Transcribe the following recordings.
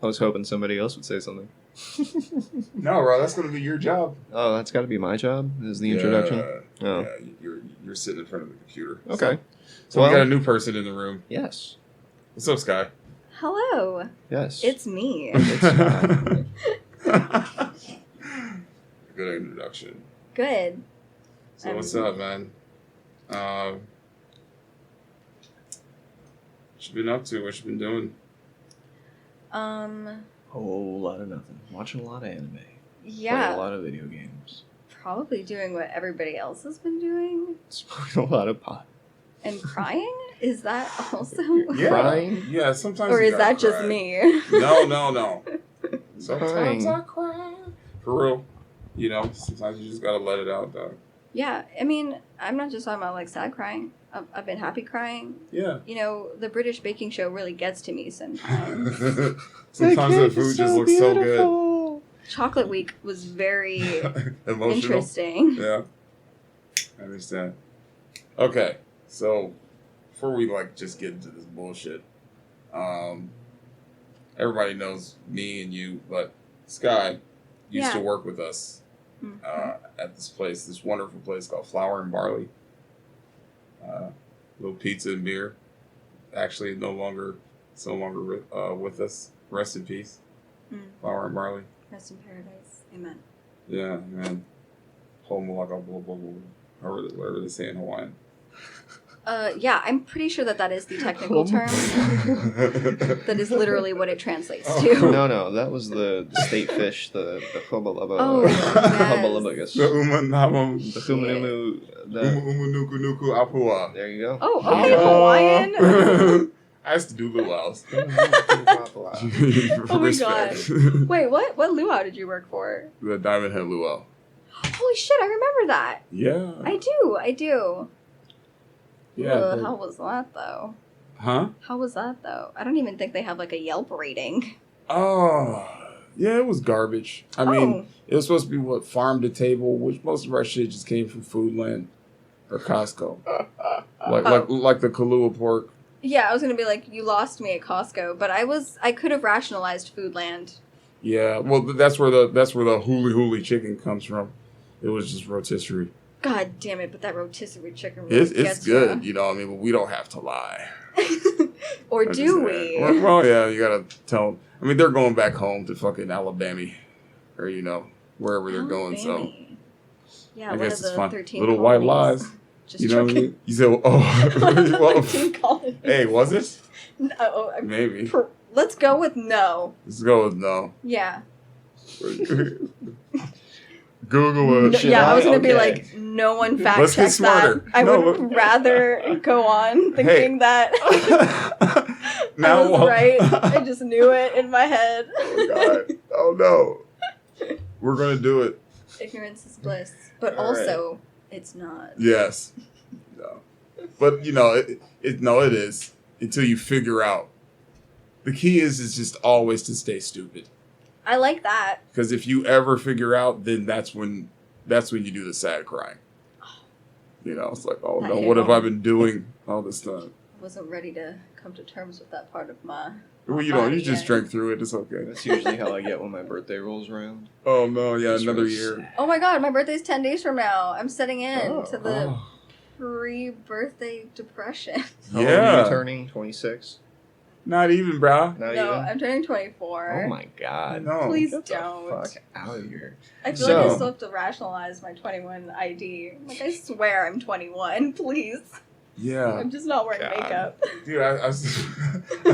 I was hoping somebody else would say something. No, bro, that's gonna be your job. Oh, that's got to be my job? Is the introduction? Oh. Yeah, you're sitting in front of the computer. Okay. So we got a new person in the room. Yes. What's up, Skye? Hello. Yes. It's me. It's Good introduction. Good. So what's up, man? What you been up to? What you been doing? a whole lot of nothing. Watching a lot of anime. Yeah. Playing a lot of video games. Probably doing what everybody else has been doing. Smoking a lot of pot. And crying? Is that also? Yeah. Crying? Yeah, sometimes. Or you is gotta that just cry. me? No. Sometimes Crying. I cry. For real. You know, sometimes you just gotta let it out, dog. Yeah. I mean, I'm not just talking about like sad crying. I've been happy crying. Yeah. You know, the British baking show really gets to me sometimes. Sometimes the food just looks so good. Chocolate Week was very Emotional. interesting. Yeah. I understand. Okay, so before we just get into this bullshit, everybody knows me and you, but Skye used to work with us at this wonderful place called Flour and Barley. Little pizza and beer. Actually, it's no longer with us. Rest in peace, Flour and Barley. Rest in paradise. Amen. Yeah, man. Homolaka blah blah blah. Whatever they say in Hawaiian. Yeah, I'm pretty sure that is the technical term. That is literally what it translates to. No, that was the state fish, the hubalaba. Oh, yes. Hubalabagus. The umanamam. The humanumu. Umunuku nuku apua. There you go. Oh, okay, Hawaiian. I used to do luau's. Oh my god. Wait, what luau did you work for? The Diamond Head luau. Holy shit, I remember that. Yeah. I do. Yeah. Ugh, how was that, though? Huh? How was that, though? I don't even think they have, like, a Yelp rating. Oh. Yeah, it was garbage. I mean, it was supposed to be farm to table, which most of our shit just came from Foodland or Costco. like the Kahlua pork. Yeah, I was gonna be like, you lost me at Costco, but I could have rationalized Foodland. Yeah, well, that's where the huli huli chicken comes from. It was just rotisserie. God damn it! But that rotisserie chicken really it's good, you know what I mean? But we don't have to lie. Or do we? Well, yeah, you gotta tell them. I mean, they're going back home to fucking Alabama, or wherever they're going. So yeah, I guess it's fun. 13 little colonies. white lies. Just you know what I mean? You said, well, hey, was it? No, maybe. Let's go with no. Let's go with no. Yeah. Google it. No, I was going to be like, no one fact checks that. I would rather go on thinking that I was right. I just knew it in my head. Oh, God. Oh, no. We're going to do it. Ignorance is bliss. But also, it's not. Yes. No. But, it is. Until you figure out. The key is just always to stay stupid. I like that. Because if you ever figure out, then that's when you do the sad crying. It's like, oh no, what have I been doing all this time? I wasn't ready to come to terms with that part of my Well, you just drank through it. It's okay. That's usually how I get when my birthday rolls around. Oh no, yeah, It's another really year. sad. Oh my god, my birthday's 10 days from now. I'm setting in to the pre-birthday depression. How old are you turning? 26? Not even, bro. No, I'm turning 24. Oh my god. No. Please Get don't. the fuck out of here. I feel like I still have to rationalize my 21 ID. Like, I swear I'm 21. Please. Yeah. I'm just not wearing makeup. Dude, I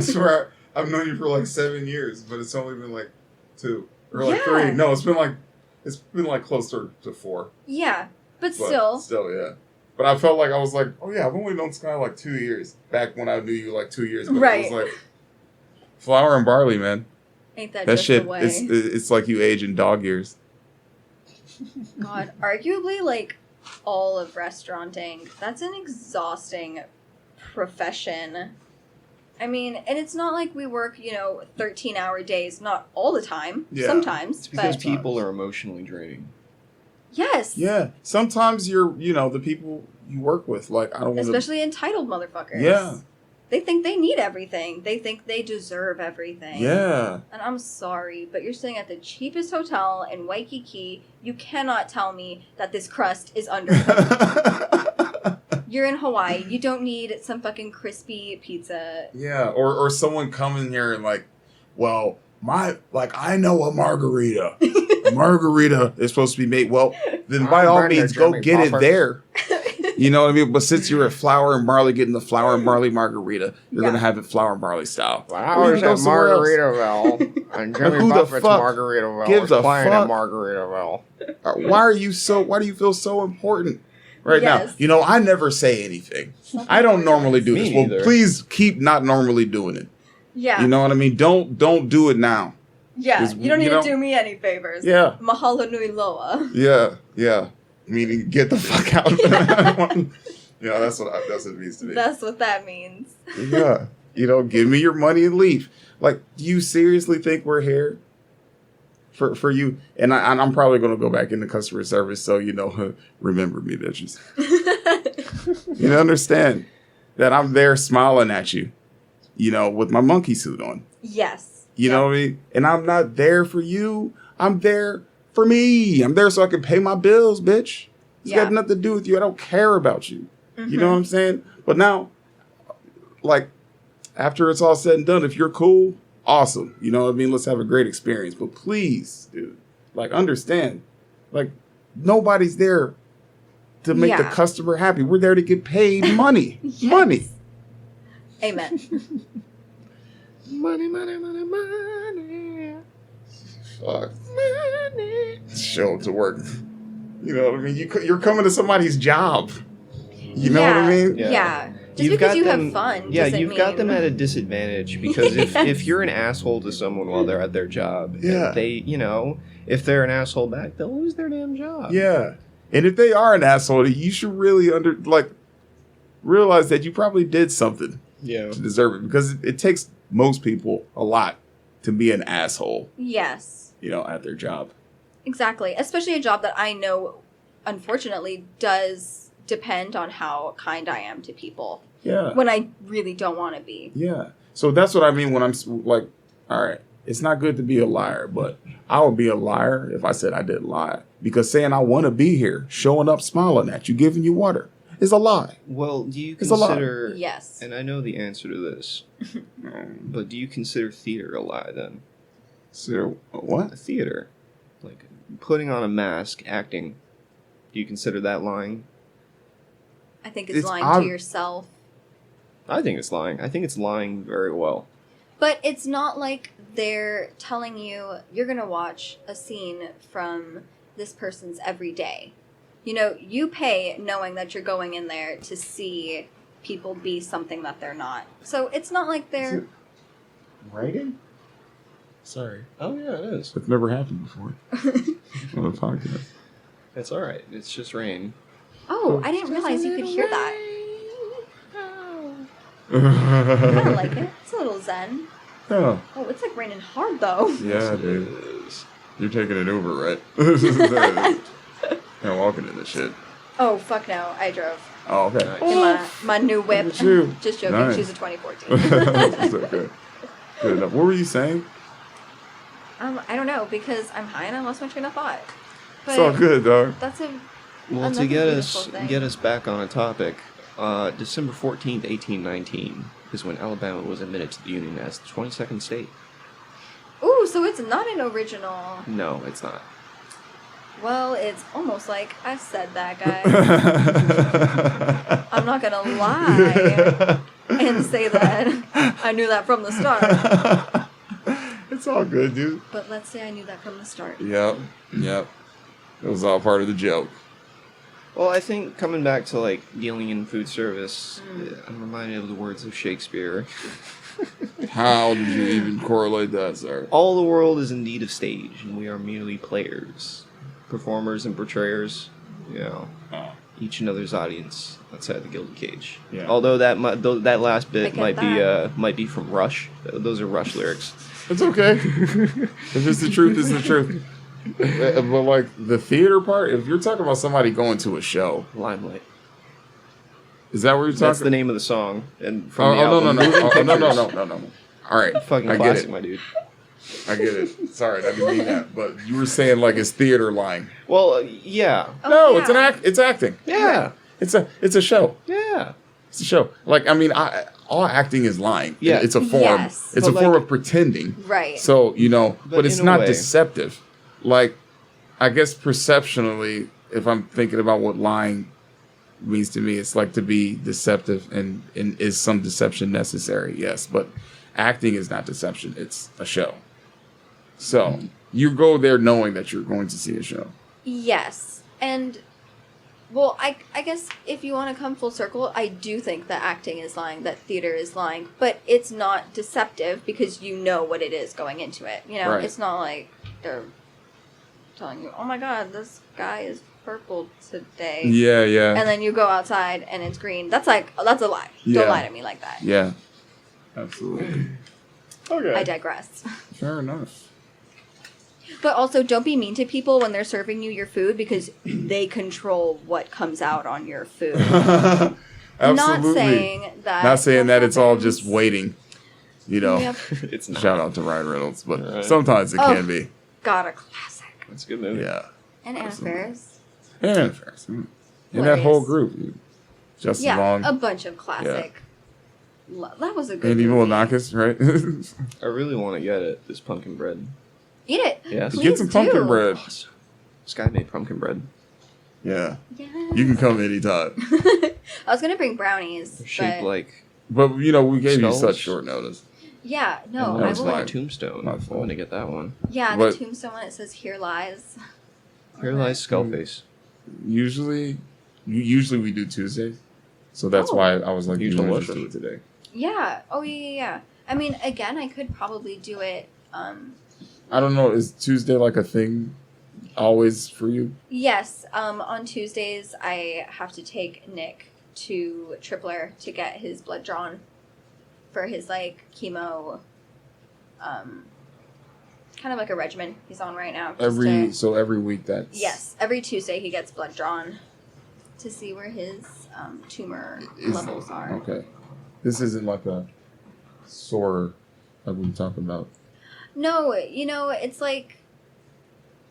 swear I've known you for like 7 years, but it's only been 2 or 3. No, it's been closer to 4. Yeah, but still. Still, yeah. But I felt like I was like, oh yeah, I've only known Skye 2 years. Back when I knew you 2 years. But right. It was Flour and Barley, man. Ain't that That just shit, the way? it's like you age in dog years. God, arguably all of restauranting, that's an exhausting profession. I mean, and it's not like we work, 13-hour days, not all the time, sometimes. It's because people are emotionally draining. Yes. Yeah. Sometimes you're, the people you work with, I don't want to... Especially entitled motherfuckers. Yeah. They think they need everything. They think they deserve everything. Yeah. And I'm sorry, but you're staying at the cheapest hotel in Waikiki. You cannot tell me that this crust is undercooked. You're in Hawaii. You don't need some fucking crispy pizza. Yeah, or someone coming here and like, well, I know a margarita. A margarita is supposed to be made. Well, then by all means, go get it there. You know what I mean? But since you're at Flour and Barley getting the Flour and Barley margarita, you're going to have it Flour and Barley style. Well, I was at Margaritaville, and Jimmy who the Buffett's fuck Margaritaville gives was a playing fuck? at Margaritaville. Why do you feel so important right now? Yes. You know, I never say anything. I don't normally do this. Me Well, neither. please keep not normally doing it. Yeah. You know what I mean? Don't do it now. Yeah. 'Cause, You don't need you know- to do me any favors. Yeah. Mahalo nui loa. Yeah. Meaning get the fuck out. Yeah, that's what it means to me. That's what that means. Yeah. You know, give me your money and leave. Like, do you seriously think we're here for you? And I'm probably going to go back into customer service, so, you know, remember me, bitches. You know, understand that I'm there smiling at you, you know, with my monkey suit on. Yes. You know what I mean? And I'm not there for you. I'm there for me. I'm there so I can pay my bills, bitch. It's got nothing to do with you. I don't care about you. Mm-hmm. You know what I'm saying? But now, like, after it's all said and done, if you're cool, awesome. You know what I mean? Let's have a great experience. But please, dude, like, understand, like, nobody's there to make the customer happy. We're there to get paid money. Yes. Money. Amen. Money. Fuck. Money. Show to work. You know what I mean? You're coming to somebody's job. You know what I mean? Yeah. Just because you have fun. Yeah, doesn't you've got mean- them at a disadvantage because if you're an asshole to someone while they're at their job, they, you know, if they're an asshole back, they'll lose their damn job. Yeah. And if they are an asshole, you should really realize that you probably did something to deserve it, because it takes most people a lot to be an asshole. Yes. You know, at their job. Exactly. Especially a job that I know, unfortunately, does depend on how kind I am to people. Yeah. When I really don't want to be. Yeah. So that's what I mean when I'm like, all right, it's not good to be a liar, but I would be a liar if I said I didn't lie. Because saying I want to be here, showing up, smiling at you, giving you water, is a lie. Well, do you It's a lie. consider... Yes. And I know the answer to this, but do you consider theater a lie then? So, what? A theater. Like, putting on a mask, acting. Do you consider that lying? I think it's lying to yourself. I think it's lying. I think it's lying very well. But it's not like they're telling you you're going to watch a scene from this person's every day. You know, you pay knowing that you're going in there to see people be something that they're not. So it's not like they're... Writing? Sorry. Oh, yeah, it is. It's never happened before on a podcast. It's all right. It's just rain. Oh, I didn't realize you could hear that. I Yeah, kind of like it. It's a little zen. Oh, it's like raining hard, though. dude. You're taking an Uber, right? You're walking in this shit. Oh, fuck no. I drove. Oh, okay. In my new whip. Look at you. Just joking. Nice. She's a 2014. It's okay. Good enough. What were you saying? I don't know, because I'm high and I lost my train of thought. But It's all good, dog. That's a... Well, another to beautiful thing. get us back on a topic, December 14th, 1819 is when Alabama was admitted to the Union as the 22nd state. Ooh, so it's not an original. No, it's not. Well, it's almost like I said that, guy. I'm not gonna lie and say that I knew that from the start. It's all good, dude. But let's say I knew that from the start. Yep. It was all part of the joke. Well, I think coming back to like dealing in food service, I'm reminded of the words of Shakespeare. How did you even correlate that, sir? All the world is indeed a stage, and we are merely players, performers, and portrayers. You know, each another's audience outside the gilded cage. Yeah. Although that last bit I get might be from Rush. Those are Rush lyrics. It's okay. If it's the truth, it's the truth. But like the theater part, if you're talking about somebody going to a show, Limelight. Is that what you're talking? That's the name of the song, and from the no, album. no. Moving Pictures. No. All right, Fucking I get classic, it. my dude. I get it. Sorry, I didn't mean that. But you were saying like it's theater lying. Well, yeah. Oh, No, yeah. it's an act. It's acting. Yeah. It's a show. Yeah. It's a show. Like, I mean, all acting is lying. Yeah. It's a form. Yes. It's a But, form like- of pretending. Right. So, you know, but it's in a not way- deceptive. Like, I guess perceptionally, if I'm thinking about what lying means to me, it's like to be deceptive and is some deception necessary? Yes. But acting is not deception. It's a show. So you go there knowing that you're going to see a show. Yes. And, well, I guess if you want to come full circle, I do think that acting is lying, that theater is lying, but it's not deceptive because you know what it is going into it. You know, Right. it's not like they're telling you, oh my god, this guy is purple today. Yeah. And then you go outside and it's green. That's a lie. Yeah. Don't lie to me like that. Yeah. Absolutely. Okay. I digress. Fair enough. But also, don't be mean to people when they're serving you your food because they control what comes out on your food. Absolutely. Not saying that. Not saying that it's all happens. just waiting. You know, Yep. It's not. shout out to Ryan Reynolds, but Right. sometimes it Oh. can be. God, a classic. It's a good movie. Yeah. And Anna Absolutely. Faris. And Ferris. And that whole Hilarious. group. Dude. Justin Yeah, Long, a bunch of classic. That was a good Andy movie. Milonakis, right? I really want to get it. This pumpkin bread. Eat it. Yes. Please Get some pumpkin do. bread. Awesome. Skye made pumpkin bread. Yeah. Yeah. You can come anytime. I was gonna bring brownies, They're shaped but like But, you know, we gave you Skulls? such short notice. yeah, no, no, I it's will. like a fine. tombstone. My I'm fault. gonna get that one. Yeah, But- the tombstone one. It says "Here lies." Here lies Skullface. Usually we do Tuesdays. So that's Oh. why I was like, You you told know, us. just do it today. Yeah. Oh yeah. I mean, again, I could probably do it. I don't know. Is Tuesday like a thing always for you? Yes. On Tuesdays, I have to take Nick to Tripler to get his blood drawn for his like chemo. Kind of like a regimen he's on right now. just to- Every week that's Yes, every Tuesday he gets blood drawn to see where his tumor is- levels are. Okay. This isn't like a sore like we talk about. No, you know, it's like,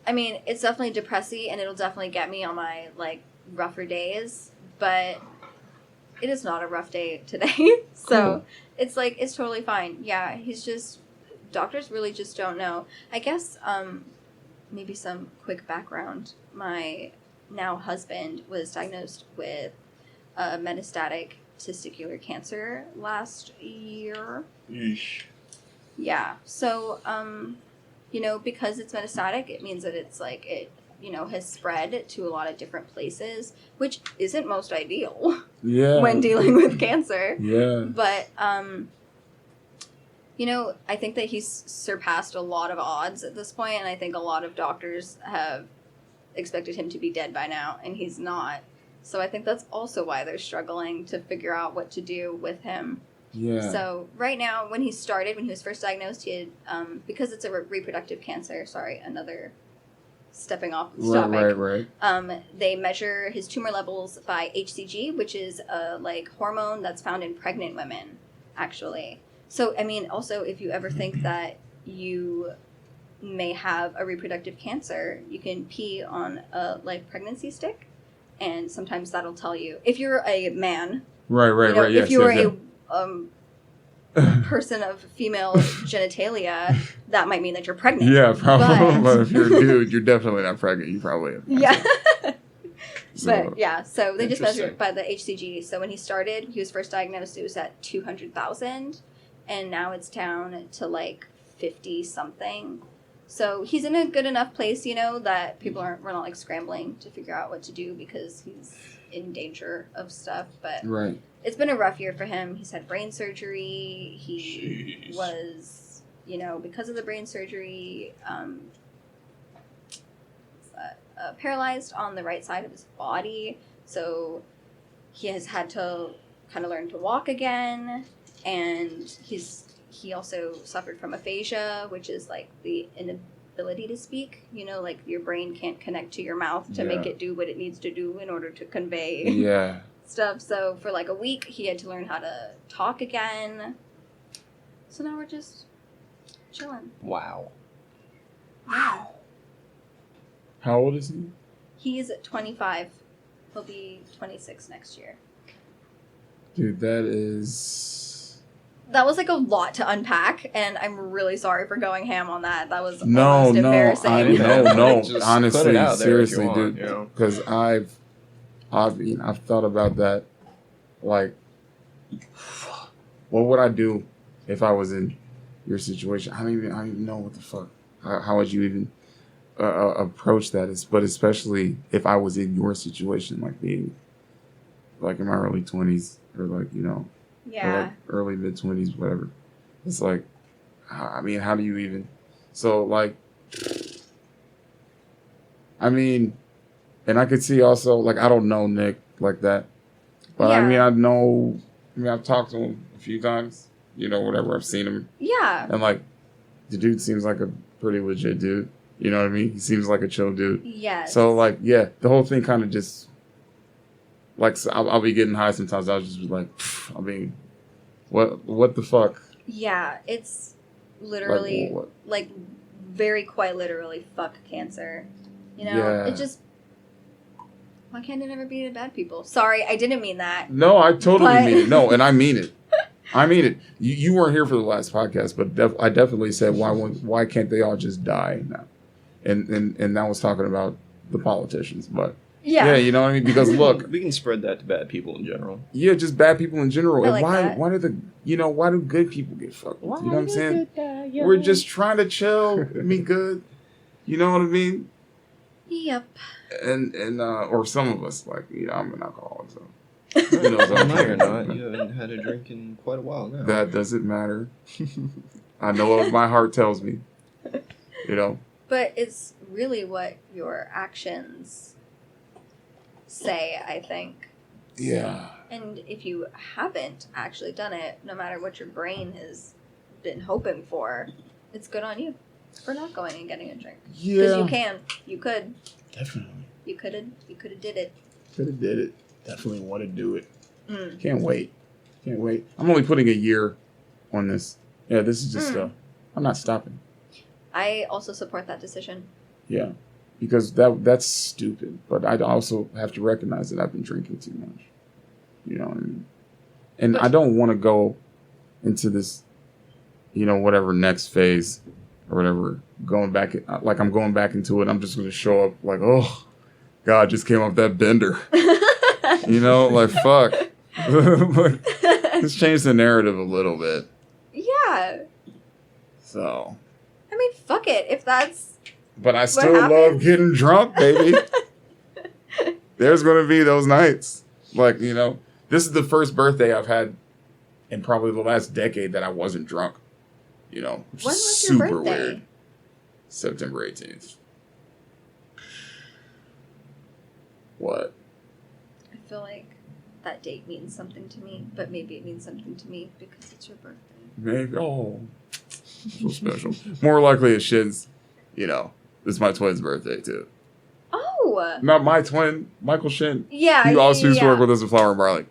I mean, it's definitely depressing and it'll definitely get me on my like rougher days, but it is not a rough day today. So Cool. it's like, it's totally fine. Yeah, he's just, doctors really just don't know. I guess maybe some quick background. My now husband was diagnosed with metastatic testicular cancer last year. Yeah. So, you know, because it's metastatic, it means that it's like it, you know, has spread to a lot of different places, which isn't most ideal Yeah. when dealing with cancer. Yeah. But, you know, I think that he's surpassed a lot of odds at this point, and I think a lot of doctors have expected him to be dead by now, and he's not. So I think that's also why they're struggling to figure out what to do with him. Yeah. So right now, when he was first diagnosed, he had, because it's a reproductive cancer, sorry, another stepping off the topic. Right. They measure his tumor levels by HCG, which is a like hormone that's found in pregnant women, actually. So, I mean, also, if you ever think that you may have a reproductive cancer, you can pee on a like pregnancy stick, and sometimes that'll tell you if you're a man. Right. You know, Yes. if you were yes, a person of female genitalia, that might mean that you're pregnant. yeah, probably. But- But if you're a dude, you're definitely not pregnant. You probably have cancer. Yeah. So, But yeah, so they just measured Interesting. by the HCG. So when he started, he was first diagnosed, it was at 200,000, and now it's down to like 50 something. So he's in a good enough place, you know, that we're not like scrambling to figure out what to do because he's in danger of stuff. But right. it's been a rough year for him. He's had brain surgery. He Jeez. was, you know, because of the brain surgery, paralyzed on the right side of his body. So he has had to kind of learn to walk again. And he also suffered from aphasia, which is like the inability to speak. You know, like your brain can't connect to your mouth to make Yeah. it do what it needs to do in order to convey Yeah. stuff. So for like a week, he had to learn how to talk again. So now we're just chilling. Wow. Yeah. How old is he? He's 25. He'll be 26 next year. Dude, that is... That was like a lot to unpack, and I'm really sorry for going ham on that. That was No, almost no, embarrassing. Just put honestly, it out there if you seriously, want, dude. you know? Because I've thought about that. Like, what would I do if I was in your situation? I don't even know what the fuck. How would you even approach that? But especially if I was in your situation, like being like in my early 20s or like, you know, Yeah. or like early mid 20s, whatever. It's like, I mean, how do you even? So like, I mean, and I could see also like I don't know Nick like that, but Yeah. I mean I've talked to him a few times, you know, whatever. I've seen him, Yeah. and like the dude seems like a pretty legit dude. You know what I mean? He seems like a chill dude. Yes. So like, yeah, the whole thing kind of just like so I'll be getting high sometimes. I'll just be like, I mean, what the fuck? Yeah, it's literally Like, what? like very quite literally fuck cancer. You know, Yeah. it just why can't it never be to bad people? Sorry, I didn't mean that. No, I totally But- mean it. No, and I mean it. I mean it. You weren't here for the last podcast, but I definitely said why can't they all just die now? And I was talking about the politicians, but Yeah. you know what I mean? Because look, We can spread that to bad people in general. yeah, just bad people in general. I And like why that. why do good people get fucked with? You know what I'm saying? We're just trying to chill, be good. You know what I mean? Yep. And or some of us, like, you know, I'm an alcoholic, so who knows what I'm No, you're talking not. about. You haven't had a drink in quite a while now. That doesn't matter. I know what my heart tells me. You know? But it's really what your actions say, I think. Yeah. And if you haven't actually done it, no matter what your brain has been hoping for, it's good on you for not going and getting a drink. Because you can. You could. Definitely. You could have did it. Could have did it. Definitely want to do it. Mm. Can't wait. I'm only putting a year on this. Yeah, this is just I'm not stopping. I also support that decision. Yeah. Because that's stupid. But I also have to recognize that I've been drinking too much. You know what I mean? And But- I don't want to go into this, you know, whatever next phase or whatever, going back, like I'm going back into it. I'm just going to show up like, oh, God, just came off that bender. You know, like, fuck. Like, let's change the narrative a little bit. Yeah. So, I mean, fuck it. If that's but I still love happens? getting drunk, baby. There's going to be those nights. Like, you know, this is the first birthday I've had in probably the last decade that I wasn't drunk. You know, which When is was your super birthday? weird. September 18th. What? I feel like that date means something to me, but maybe it means something to me because it's your birthday. Maybe. Oh, so special. More likely it shit's, you know, this is my twin's birthday too. Oh. Not my twin, Michael Shin. Yeah. He also used to work yeah. with us at Flower and Barley.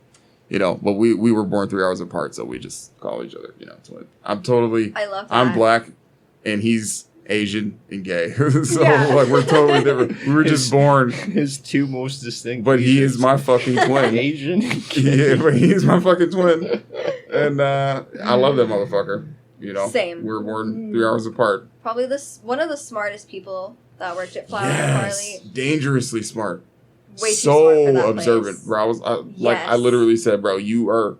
You know, but we were born 3 hours apart, so we just call each other, you know, twin. I love that. I'm black, and he's Asian and gay. So, Yeah. like, we're totally different. We were just born, His two most distinct. but he features. is my fucking twin. Asian. Yeah, but he's my fucking twin. And I love that motherfucker. You know? Same. We were born 3 hours apart. Probably one of the smartest people that worked at Flower and Yes. Barley. Dangerously smart. Way too So smart for that observant, place. bro. I Yes. literally said, bro, you are.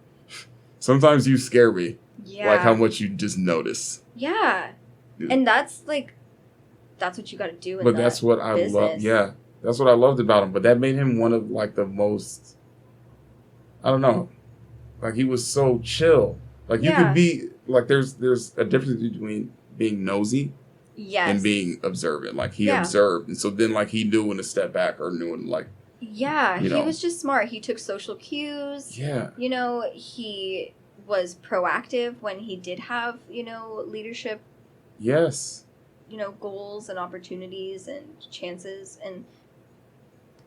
Sometimes you scare me. Yeah. Like how much you just notice. Yeah. Yeah. And that's what you got to do in But that that's what I love. business. Yeah, that's what I loved about him. But that made him one of like the most. I don't know. Like he was so chill. Like you Yeah. could be like there's a difference between being nosy Yes. and being observant. Like he Yeah. observed, and so then like he knew when to step back or knew when like Yeah, you he know. was just smart. He took social cues. yeah. You know, he was proactive when he did have, you know, leadership, Yes. you know, goals and opportunities and chances,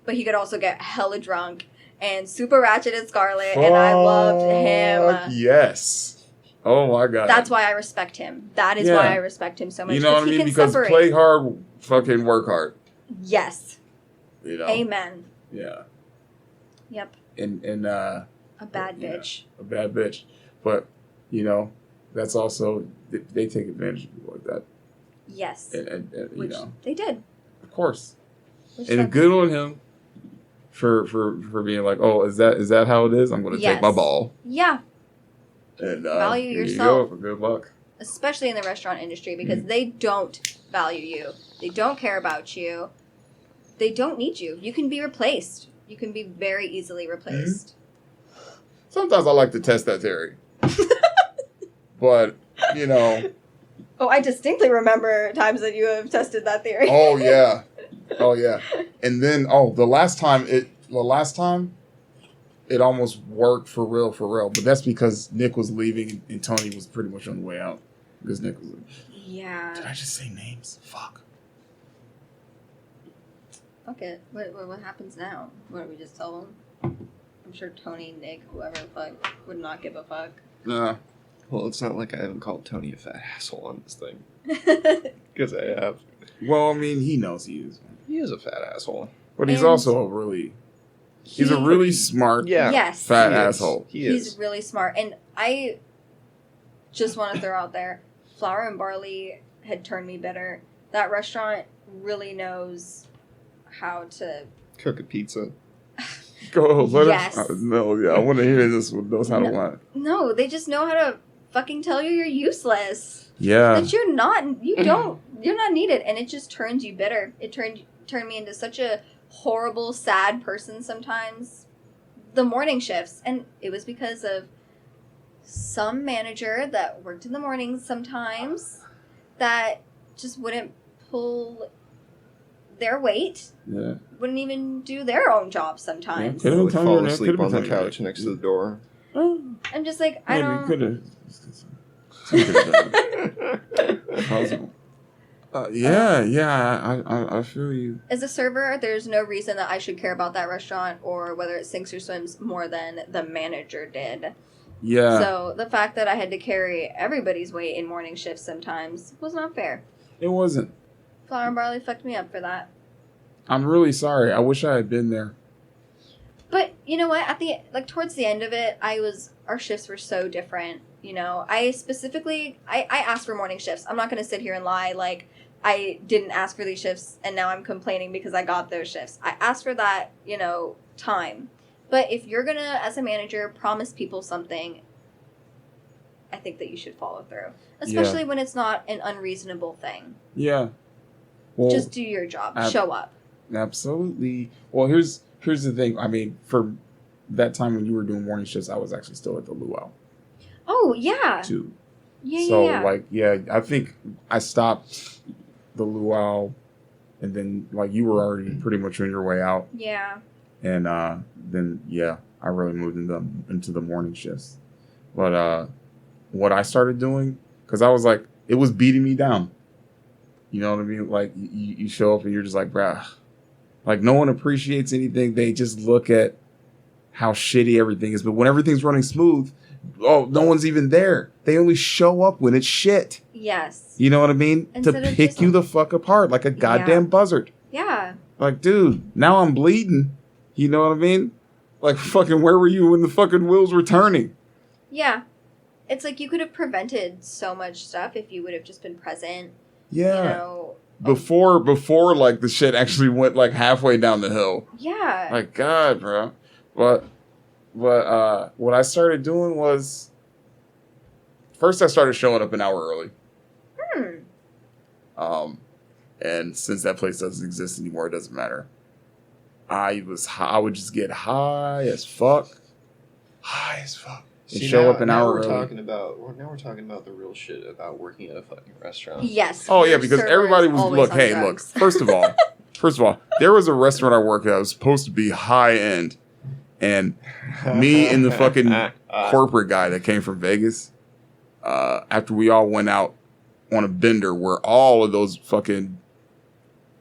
but he could also get hella drunk and Super Ratchet and Scarlet, and I loved him. Yes. Oh my god. That's why I respect him. That is why I respect him so much. You know what I mean? Because play hard, fucking work hard. Yes. You know. Amen. Yeah. Yep. And a bad bitch. A bad bitch. But, you know, that's also, they take advantage of people like that. Yes. And which you know. they did. Of course. Which and good on him for being like, oh, is that how it is? I'm going to take my ball. Yeah. And value yourself. You go. Good luck. Especially in the restaurant industry, because they don't value you. They don't care about you. They don't need you. You can be replaced. You can be very easily replaced. Sometimes I like to test that theory. But, you know. Oh, I distinctly remember times that you have tested that theory. Oh, yeah. Oh, yeah. And then, the last time it almost worked for real. But that's because Nick was leaving and Tony was pretty much on the way out. Because Nick was leaving. Yeah. Did I just say names? Fuck. Okay. What happens now? What do we just tell them? I'm sure Tony, Nick, whoever the fuck would not give a fuck. Nah. Well, it's not like I haven't called Tony a fat asshole on this thing. Because I have. Well, I mean, he knows he is. He is a fat asshole. But he's also a really smart fat asshole. He's really smart. And I just want to throw out there, Flour and Barley had turned me bitter. That restaurant really knows how to cook a pizza. Go, let us. No, yeah, I want to hear this one. Knows how to lie. No, they just know how to fucking tell you you're useless. Yeah. That you're not needed. And it just turns you bitter. It turned me into such a horrible, sad person sometimes. The morning shifts. And it was because of some manager that worked in the mornings sometimes that just wouldn't pull their weight. Yeah. Wouldn't even do their own job sometimes. Yeah, would fall asleep on the couch next to the door. I'm just like, I don't... Possible. I feel you. As a server, there's no reason that I should care about that restaurant or whether it sinks or swims more than the manager did. Yeah. So the fact that I had to carry everybody's weight in morning shifts sometimes was not fair. It wasn't. Flour and Barley fucked me up for that. I'm really sorry. I wish I had been there. But you know what? Towards the end of it, our shifts were so different. You know, I asked for morning shifts. I'm not going to sit here and lie like I didn't ask for these shifts and now I'm complaining because I got those shifts. I asked for that, time. But if you're going to, as a manager, promise people something, I think that you should follow through. Especially when it's not an unreasonable thing. Yeah. Well, just do your job. Show up. Absolutely. Well, here's the thing. I mean, for that time when you were doing morning shifts, I was actually still at the luau. Oh, yeah. Too. Yeah. I think I stopped the luau, and then, you were already pretty much on your way out. Yeah. And then, I really moved into the morning shifts. But what I started doing, because I was like, it was beating me down. You know what I mean? Like, you show up and you're just like, bruh. Like, no one appreciates anything. They just look at how shitty everything is. But when everything's running smooth, no one's even there. They only show up when it's shit. Yes. You know what I mean? To pick you the fuck apart like a goddamn buzzard. Yeah. Like, dude, now I'm bleeding. You know what I mean? Like, fucking, where were you when the fucking wheels were turning? Yeah. It's like you could have prevented so much stuff if you would have just been present. Yeah. Before the shit actually went halfway down the hill. Yeah. Like, God, bro. But what I started doing was, first I started showing up an hour early. And since that place doesn't exist anymore, it doesn't matter. I would just get high as fuck. And show up an hour early. Now we're talking about the real shit about working at a fucking restaurant. Yes. Oh yeah, because everybody was look. First of all, there was a restaurant I worked at that was supposed to be high end, and me and the fucking corporate guy that came from Vegas, after we all went out on a bender where all of those fucking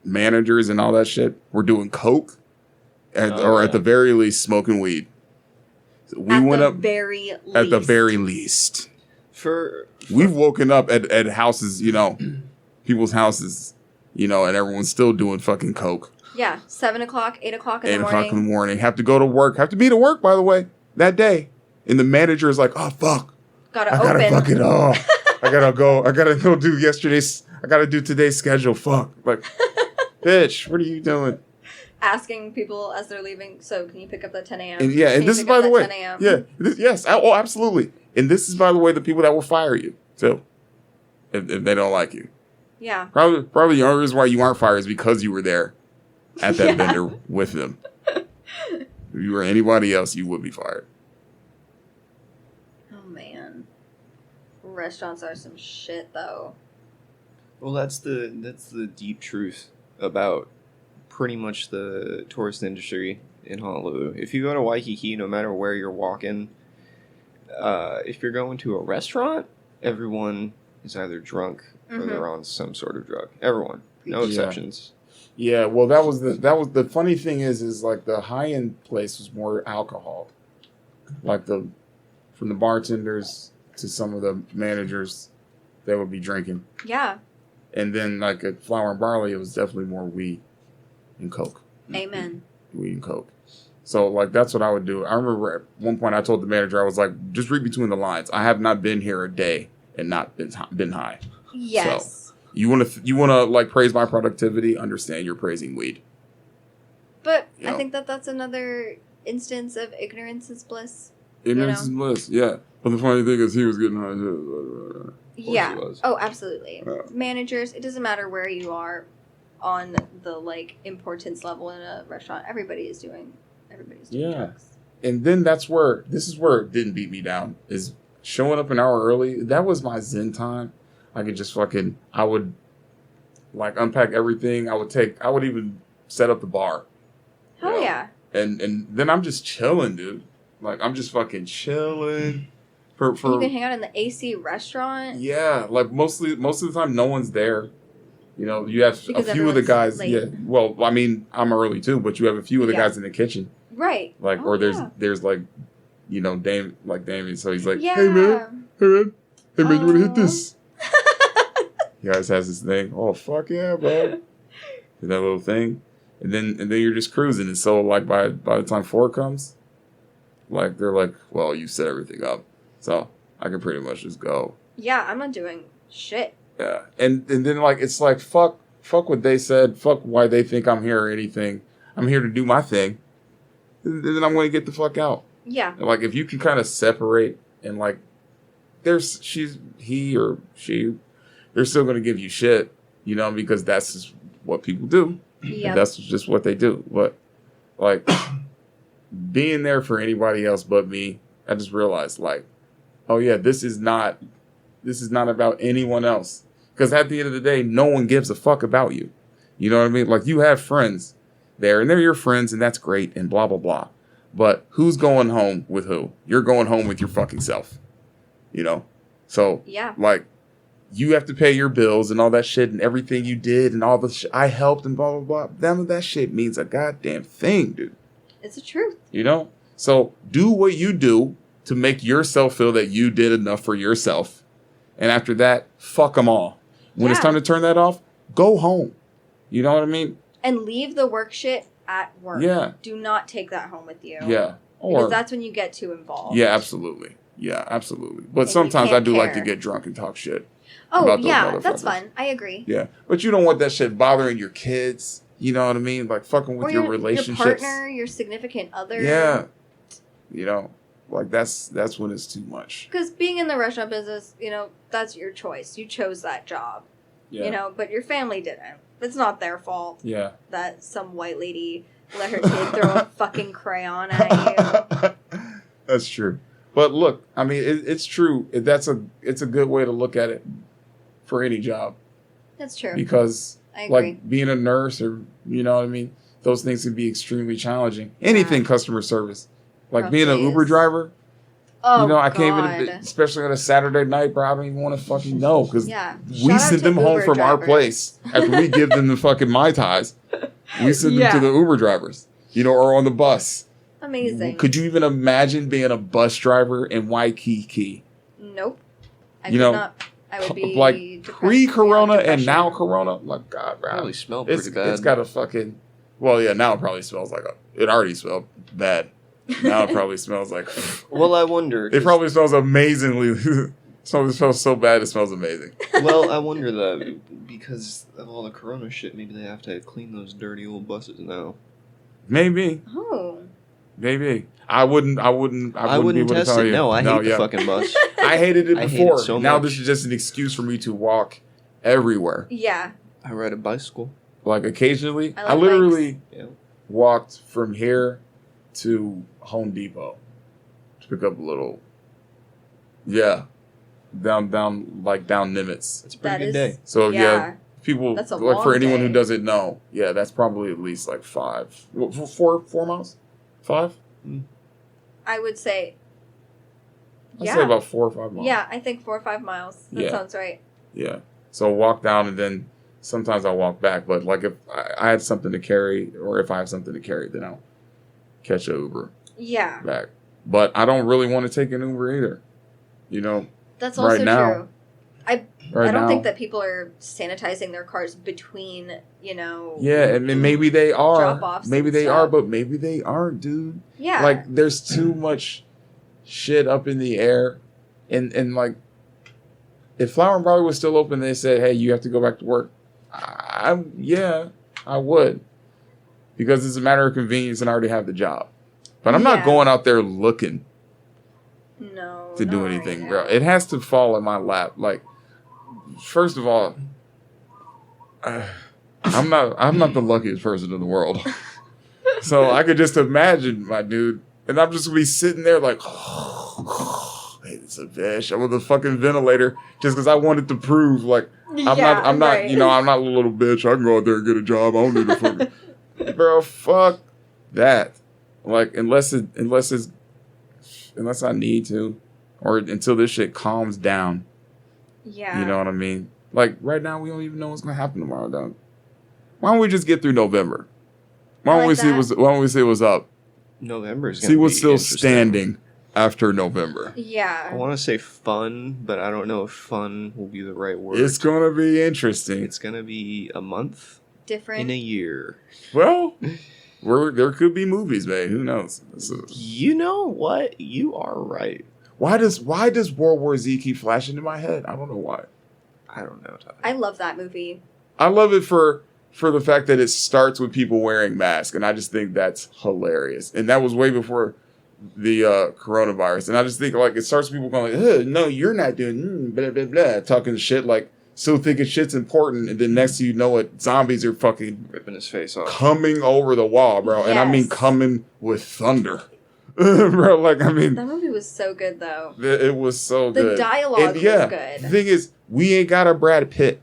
managers and all that shit were doing coke, or at the very least smoking weed. So we went up at the very least. We've woken up at houses, people's houses, and everyone's still doing fucking coke. Yeah, 7 o'clock, 8 o'clock in the morning. 8 o'clock in the morning. Have to go to work. Have to be to work, by the way, that day. And the manager is like, oh, fuck. I gotta fucking, I gotta go do I gotta do today's schedule. Fuck. Like, bitch, what are you doing? Asking people as they're leaving, so can you pick up that 10 a.m.? And this is, by the way, yes, absolutely. And this is, by the way, the people that will fire you, too, if they don't like you. Yeah. Probably the only reason why you aren't fired is because you were there at that vendor with them. If you were anybody else, you would be fired. Oh, man. Restaurants are some shit, though. Well, that's the deep truth about pretty much the tourist industry in Honolulu. If you go to Waikiki, no matter where you're walking, if you're going to a restaurant, everyone is either drunk or they're on some sort of drug. Everyone, no exceptions. Yeah, well, that was the funny thing is like the high end place was more alcohol, like from the bartenders to some of the managers, they would be drinking. Yeah. And then like at Flour and Barley, it was definitely more weed and coke. Amen. Weed and coke. So like that's what I would do. I remember at one point I told the manager, I was like, just read between the lines. I have not been here a day and not been high. Yes. So you want to like praise my productivity? Understand you're praising weed. But I think that's another instance of ignorance is bliss. Ignorance is bliss. Yeah. But the funny thing is he was getting high too. Yeah. Oh, absolutely. Managers, it doesn't matter where you are on the like importance level in a restaurant. Everybody's doing drugs. And then this is where it didn't beat me down, is showing up an hour early. That was my zen time. I could just I would like unpack everything. I would even set up the bar. Oh yeah. And then I'm just chilling, dude. Like I'm just fucking chilling. You can hang out in the AC restaurant. Yeah, like most of the time, no one's there. You have because a few of the guys. Late. Yeah, well, I mean, I'm early too, but you have a few of the guys in the kitchen. Right. Like, there's like, Damien. So he's like, hey man, you want to hit this? He always has this thing. Oh fuck yeah, bro! That little thing, and then you're just cruising. And so like by the time 4 comes, like they're like, well, you set everything up. So I can pretty much just go. Yeah, I'm not doing shit. Yeah, and then like it's like fuck what they said, fuck why they think I'm here or anything. I'm here to do my thing, and then I'm going to get the fuck out. Yeah. And like if you can kind of separate and like, he or she, they're still going to give you shit, because that's just what people do. Yeah. That's just what they do. But like being there for anybody else but me, I just realized like, oh yeah, this is not about anyone else. Because at the end of the day, no one gives a fuck about you. You know what I mean? Like you have friends there and they're your friends and that's great and blah, blah, blah. But who's going home with who? You're going home with your fucking self. So like you have to pay your bills and all that shit and everything you did and all the shit I helped and blah, blah, blah. None of that shit means a goddamn thing, dude. It's the truth. So do what you do to make yourself feel that you did enough for yourself. And after that, fuck them all. When it's time to turn that off, go home. You know what I mean? And leave the work shit at work. Yeah. Do not take that home with you. Yeah. Because that's when you get too involved. Yeah, absolutely. Yeah, absolutely. But sometimes I do like to get drunk and talk shit. Oh, yeah. That's fun. I agree. Yeah. But you don't want that shit bothering your kids. You know what I mean? Like fucking with your relationships. Your partner, your significant other. Yeah. Like that's when it's too much. Because being in the restaurant business, that's your choice. You chose that job. Yeah. But your family didn't. It's not their fault. Yeah. That some white lady let her kid throw a fucking crayon at you. That's true. But look, I mean, it's true. It's a good way to look at it for any job. That's true. Because like being a nurse or those things can be extremely challenging. Anything customer service. Like being an Uber driver, I can't even, especially on a Saturday night, bro, I don't even want to fucking know. Because we send them home from our place after we give them the fucking Mai Tais. We send them to the Uber drivers. or on the bus. Amazing. Could you even imagine being a bus driver in Waikiki? Nope. I You could know, not. I would be like depressed pre-corona beyond and now depression. corona. Like God, bro. Probably smell pretty bad. It's got a fucking. Well, yeah. Now it probably smells like it already smelled bad. Now it probably smells like. Well, I wonder. It probably smells amazingly. It smells so bad. It smells amazing. Well, I wonder that because of all the corona shit, maybe they have to clean those dirty old buses now. Maybe. Oh. Maybe. I wouldn't be able to test tell it. you. No, I hate the fucking bus. I hated it I hate before. it so Now much. this is just an excuse for me to walk everywhere. Yeah. I ride a bicycle. Like occasionally, I I like literally Yeah. walked from here to Home Depot to pick up a little. Yeah, down Nimitz. That's a pretty That good is. day. So yeah, people That's a like for long anyone who day. doesn't know, yeah, that's probably at least like 5, 4 miles, 5. I would say. I'd Yeah. say about 4 or 5 miles. Yeah, I think 4 or 5 miles. That Yeah. sounds right. Yeah. So walk down and then sometimes I walk back. But like if I had something to carry or if I have something to carry, then I'll catch an Uber Yeah. back. But I don't really want to take an Uber either. You know, That's also Right now. true. I right don't now. think that people are sanitizing their cars between, Yeah, and then maybe they are. Drop-offs Maybe and they are, stuff. but maybe they aren't, dude. Yeah. Like there's too much shit up in the air. And like if Flower and Broadway was still open, they said, "Hey, you have to go back to work." I would, because it's a matter of convenience, and I already have the job. But I'm not Yeah. going out there looking no. to do not anything, right bro. now. It has to fall in my lap. Like, first of all, I'm not the luckiest person in the world, so I could just imagine my dude, and I'm just gonna be sitting there like. Hey, it's a bitch. I'm with a fucking ventilator just because I wanted to prove like I'm not right. I'm not a little bitch. I can go out there and get a job. I don't need a fucking bro. Fuck that. Like unless I need to, or until this shit calms down. Yeah. You know what I mean? Like right now, we don't even know what's gonna happen tomorrow, dog. Why don't we just get through November? Why don't I like we see that. why don't we see what's up? November's gonna See what's be still interesting. standing after November. I Yeah. want to say fun, but I don't know if fun will be the right word. It's gonna be interesting. It's gonna be a month Different. in a year. Well, there could be movies made. Who knows? You know what? You are right. Why does World War Z keep flashing in my head? I don't know why. I don't know, Ty. I love that movie. I love it for the fact that it starts with people wearing masks, and I just think that's hilarious. And that was way before the coronavirus. And I just think like it starts with people going like, no, you're not doing blah blah blah, talking shit like still thinking shit's important, and then next thing you know it, zombies are fucking Ripping his face off. coming over the wall, bro. And I mean Yes. coming with thunder. Bro, like I mean That movie was so good, though. it was so The good. dialogue And, was The good. thing is, we ain't got a Brad Pitt.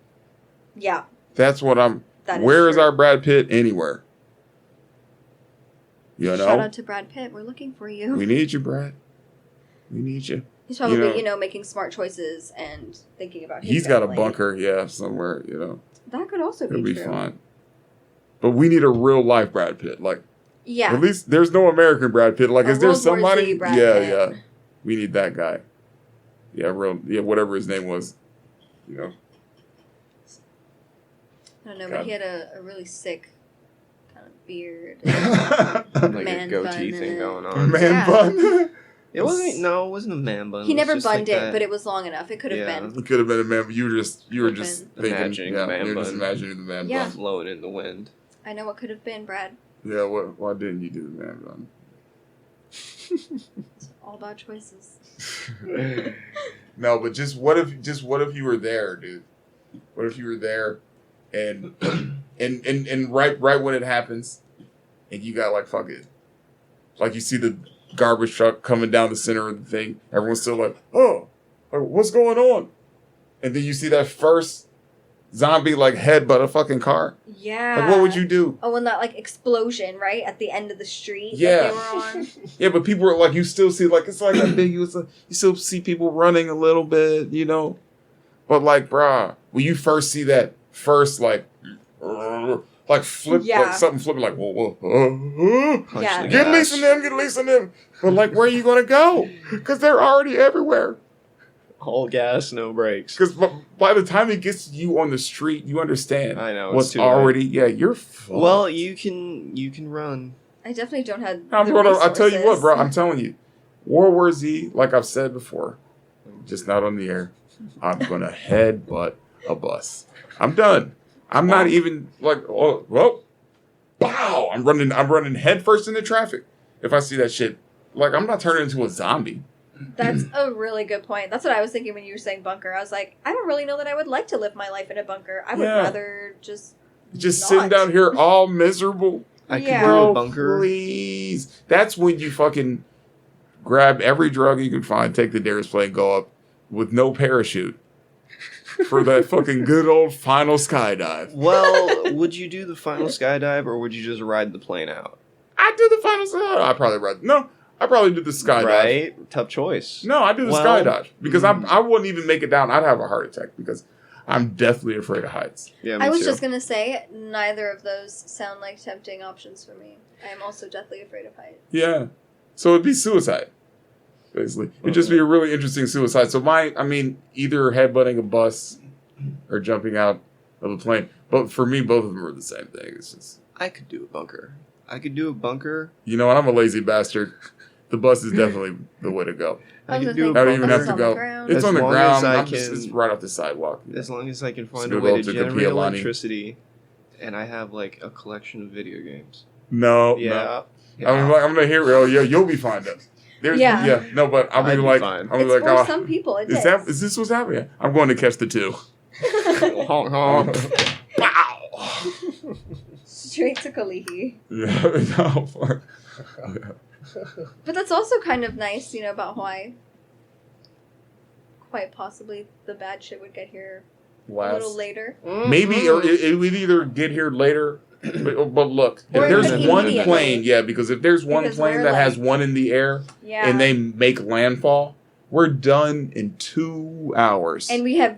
Yeah. That's what I'm. That Where is true. our Brad Pitt anywhere? You Shout know, out to Brad Pitt. We're looking for you. we need you, Brad. We need you. He's probably, you know- making smart choices and thinking about his He's got a family. bunker, yeah, somewhere. You know, That could also it'll be be true. fine. But we need a real life Brad Pitt. Like Yeah. at least there's no American Brad Pitt. Like, A is there World War somebody? Z Brad Yeah, Pitt. yeah. We need that guy. Yeah, whatever his name was. You know. I don't know, God. but he had a really sick kind of beard. Like Man a goatee bun thing and- going on. Man Yeah. bun. It wasn't. No, it wasn't a man bun. He It was never just bunned like it, that. but it was long enough. It could have Yeah. been. It could have been a man. But you were just Could've thinking. Imagining Yeah, man you were just bun. imagining the man Yeah. bun. blowing in the wind. I know what could have been, Brad. Yeah. Why didn't you do the man bun? It's all about choices. No, but just what if you were there, dude? What if you were there, and and right when it happens, and you got like fuck it, like you see the garbage truck coming down the center of the thing. Everyone's still like, oh, like, what's going on? And then you see that first zombie like headbutt a fucking car. Yeah. Like, what would you do? Oh, and that like explosion right at the end of the street Yeah. that they were on. Yeah, but people are like, you still see like it's like ambiguous. You still see people running a little bit, you know. But like, bruh, when you first see that first like like flip, Yeah. like something flipping, like whoa, Punch Yeah. the get gas. loose in them, get loose in them. But like, where are you gonna go? Because they're already everywhere. All gas, no brakes. Because by the time it gets to you on the street, you understand. I know, it's what's too already. Yeah, you're fucked. Well, you can run. I definitely don't have. I'll the tell you what, bro. resources. I'm telling you, World War Z, like I've said before, just not on the air. I'm gonna headbutt a bus. I'm done. I'm not even like, oh, well, wow. I'm running headfirst into traffic. If I see that shit, like I'm not turning into a zombie. That's a really good point. That's what I was thinking when you were saying bunker. I was like, I don't really know that I would like to live my life in a bunker. I would Yeah. rather just not. Sitting down here all miserable. I could Yeah. do Bro, a bunker. please. That's when you fucking grab every drug you can find, take the Darius plane, go up with no parachute for that fucking good old final skydive. Well, would you do the final skydive or would you just ride the plane out? I do the final skydive. I probably do the skydive. Right? Tough choice. No, I do the Well, skydive because I wouldn't even make it down. I'd have a heart attack because I'm deathly afraid of heights. Yeah, me I was too. just gonna say neither of those sound like tempting options for me. I am also deathly afraid of heights. Yeah. So it'd be suicide. Basically. It'd just be a really interesting suicide. So either headbutting a bus or jumping out of a plane. But for me, both of them are the same thing. It's just, I could do a bunker. I could do a bunker. you know what? I'm a lazy bastard. The bus is definitely the way to go. I was could gonna do think I a don't even bus have is to on the go. ground. It's As on the long ground. as It's right off the sidewalk. As long as I can find Just a go way up to to generate Kapiolani. electricity, and I have like a collection of video games. No. Yeah. I'm gonna hear it. Oh, yeah, you'll be fine though. Yeah. No, but I'll I'd be be like, fine. I'll be It's like, for oh, some people. It is this what's happening? I'm going to catch the 2. Honk, honk. Wow. Straight to Kalihi. Yeah. No, fuck. But that's also kind of nice, about Hawaii. Quite possibly the bad shit would get here a little later. Maybe, or it would either get here later. But look, Or if there's even one immediately. plane, because if there's one Because plane we're that has like- one in the air Yeah. and they make landfall, we're done in 2 hours. And we have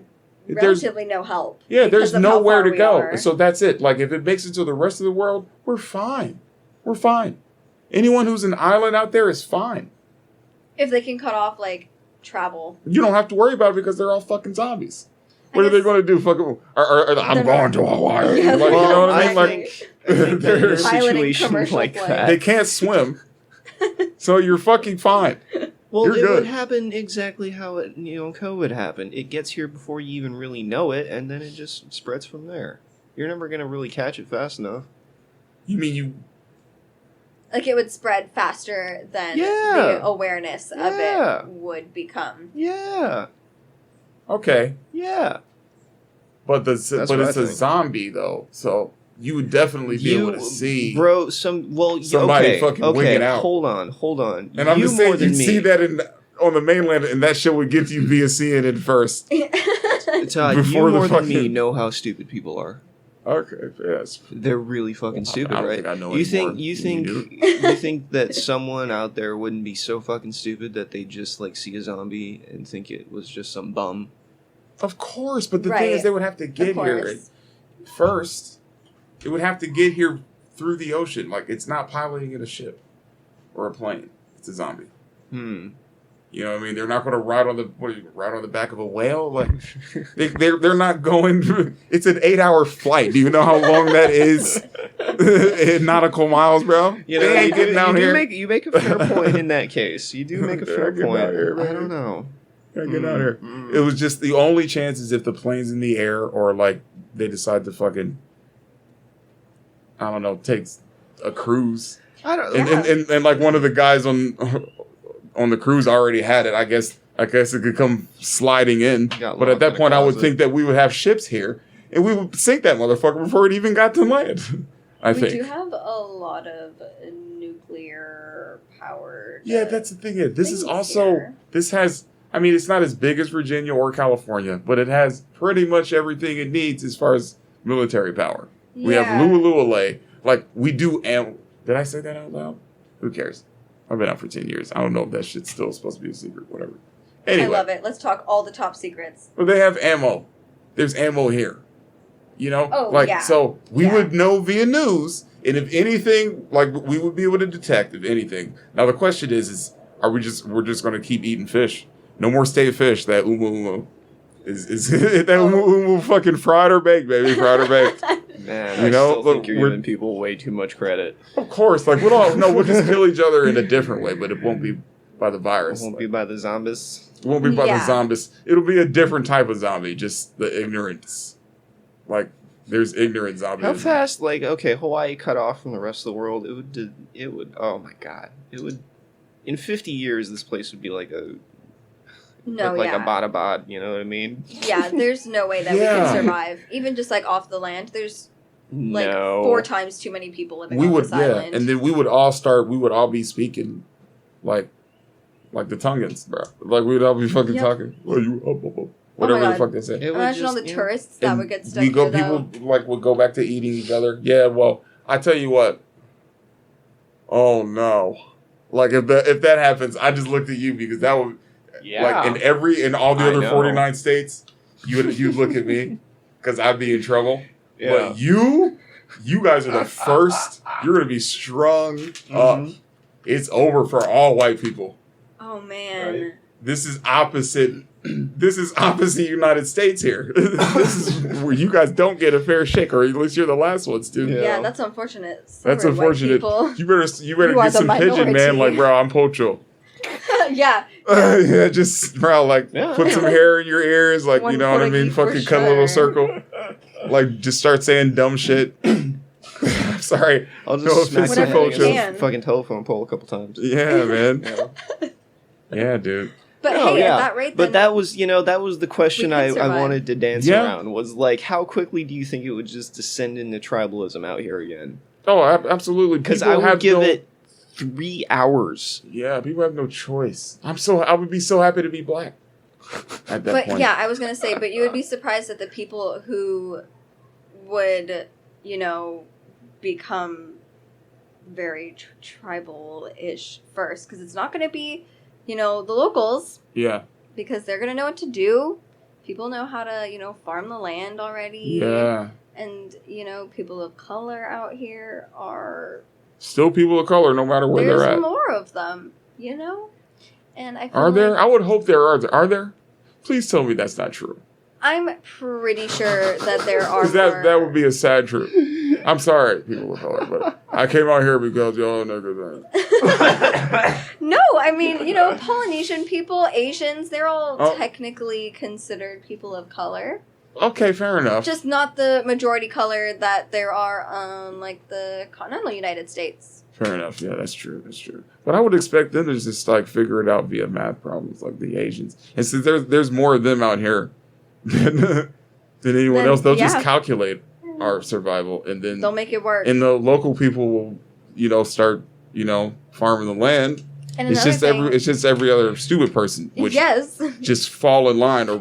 There's- relatively no help. Yeah, because there's of how nowhere far to we go. are. So that's it. Like, if it makes it to the rest of the world, we're fine. We're fine. Anyone who's an island out there is fine. If they can cut off, travel. You don't have to worry about it because they're all fucking zombies. I What are they guess- going to do? Fucking, I'm They're going not- to Hawaii. Yeah, Like, you know what I mean? I Like, think that in a Piloting situation commercial like flights. that, they can't swim. So you're fucking fine. well, You're it good. would happen exactly how COVID happened. It gets here before you even really know it, and then it just spreads from there. You're never gonna really catch it fast enough. You mean you... It would spread faster than Yeah. the awareness of Yeah. it would become. Yeah, Okay. yeah. But That's it's what I a think. zombie, though. So you would definitely be able to see... bro. somebody okay, fucking okay. wigging out. Hold on. And I'm you just more saying, than you'd me. see that on the mainland, and that shit would get to you via CNN first. Todd, before you the more than me fucking- know how stupid people are. Okay, yes. They're really fucking stupid, I don't right? think I know you anymore. think you You think do? you think that someone out there wouldn't be so fucking stupid that they just see a zombie and think it was just some bum? Of course, but the thing Right. is, they would have to get Of here course. first. It would have to get here through the ocean. Like, it's not piloting in a ship or a plane. It's a zombie. You know what I mean? They're not going to ride on the back of a whale. Like, they're not going. It's an 8-hour flight. Do you know how long that is in nautical miles, bro? You know, they ain't getting down here. You make a fair point in that case. You do make a fair Get point. out here, I man. don't know. Gotta get out here. It was just the only chance is if the plane's in the air or they decide to fucking, I don't know, take a cruise. I don't. And one of the guys on the cruise already had it. I guess it could come sliding in. Got But at locked that in a point, I would closet. think that we would have ships here and we would sink that motherfucker before it even got to land. I we think. do have a lot of nuclear powered. Yeah, that's the thing. This is things also here. this has. I mean, it's not as big as Virginia or California, but it has pretty much everything it needs as far as military power. We have Lululalay. We do. Did I say that out loud? Who cares? I've been out for 10 years. I don't know if that shit's still supposed to be a secret. Whatever. Anyway, I love it. Let's talk all the top secrets. but they have ammo. There's ammo here. You know, Oh, yeah. so we Yeah. would know via news, and if anything, like we would be able to detect if anything. Now the question is we're just going to keep eating fish? No more state fish. That umu is that umu fucking fried or baked, baby, fried or baked. Man, You I know, still look, think you're we're- giving people way too much credit. Of course, like we'll just kill each other in a different way, but it won't be by the It virus. won't be by the zombies. It won't be by the Yeah. zombies. It'll be a different type of zombie, just the ignorance. Like there's ignorant zombies. How fast? Like, okay, Hawaii cut off from the rest of the world. It would. Oh my god! It would. In 50 years, this place would be like a No, like yeah. a Badabad. You know what I mean? Yeah, there's no way that we Yeah. can survive. Even just like off the land, there's like no. 4 times too many people living We on would, this yeah, island. and then we would all be speaking like the Tongans, bro. Like we'd all be fucking Yep. talking. Well, you whatever the God. fuck they say. It would Imagine all just, the yeah. tourists that And would get stuck we go, here, though. people like would go back to eating each other. Yeah, well, I tell you what. Oh no! Like if that happens, I just looked at you because that would Yeah. like in all the I other know. 49 states, you'd look at me because I'd be in trouble. Yeah. But you guys are the first. You're gonna be strung up. Mhm. It's over for all white people. Oh man. Right. This is opposite. This is opposite United States here. This is where you guys don't get a fair shake, or at least you're the last ones to. Yeah. Yeah, that's unfortunate. That's Sorry, white unfortunate. people. You better You are get the some pigeon, man. minority. Like, bro, I'm Pocho. Yeah. Yeah, just bro, like Yeah. put some hair in your ears, like One you know what I mean. porgy for Fucking cut a little sure. circle. Like, just start saying dumb shit. I'm sorry. I'll No just smack offense my to head Pocho. against the Can. fucking telephone pole a couple times. Yeah, man. Yeah. Yeah, dude. But No, hey, yeah. at that rate, But then that was, that was the question We I could survive. wanted to dance Yeah. around. Was like, how quickly do you think it would just descend into tribalism out here again? Oh, absolutely. Because People I would have give no- it 3 hours. Yeah, people have no choice. I would be so happy to be black at that But point. yeah, I was gonna say, but you would be surprised at the people who would, become very tribal-ish first, because it's not gonna be, the locals, Yeah. because they're gonna know what to do. People know how to, farm the land already. Yeah. And people of color out here are Still people of color, no matter where there's they're at. more of them, And I feel Are there? like- I would hope there are. Are there? Please tell me that's not true. I'm pretty sure that there are. Because that would be a sad truth. I'm sorry, people of color, but I came out here because y'all niggas. No, I mean, Polynesian people, Asians, they're all Oh. technically considered people of color. Okay, fair enough. Just not the majority color that there are on, the continental United States. Fair enough. Yeah, that's true. That's true. But I would expect them to just figure it out via math problems, like the Asians. And since there's more of them out here than anyone Then, else, they'll yeah. just calculate our survival, and then They'll make it work. and the local people will, start, farming the land. And It's another just thing, every other stupid person, which yes. just fall in line or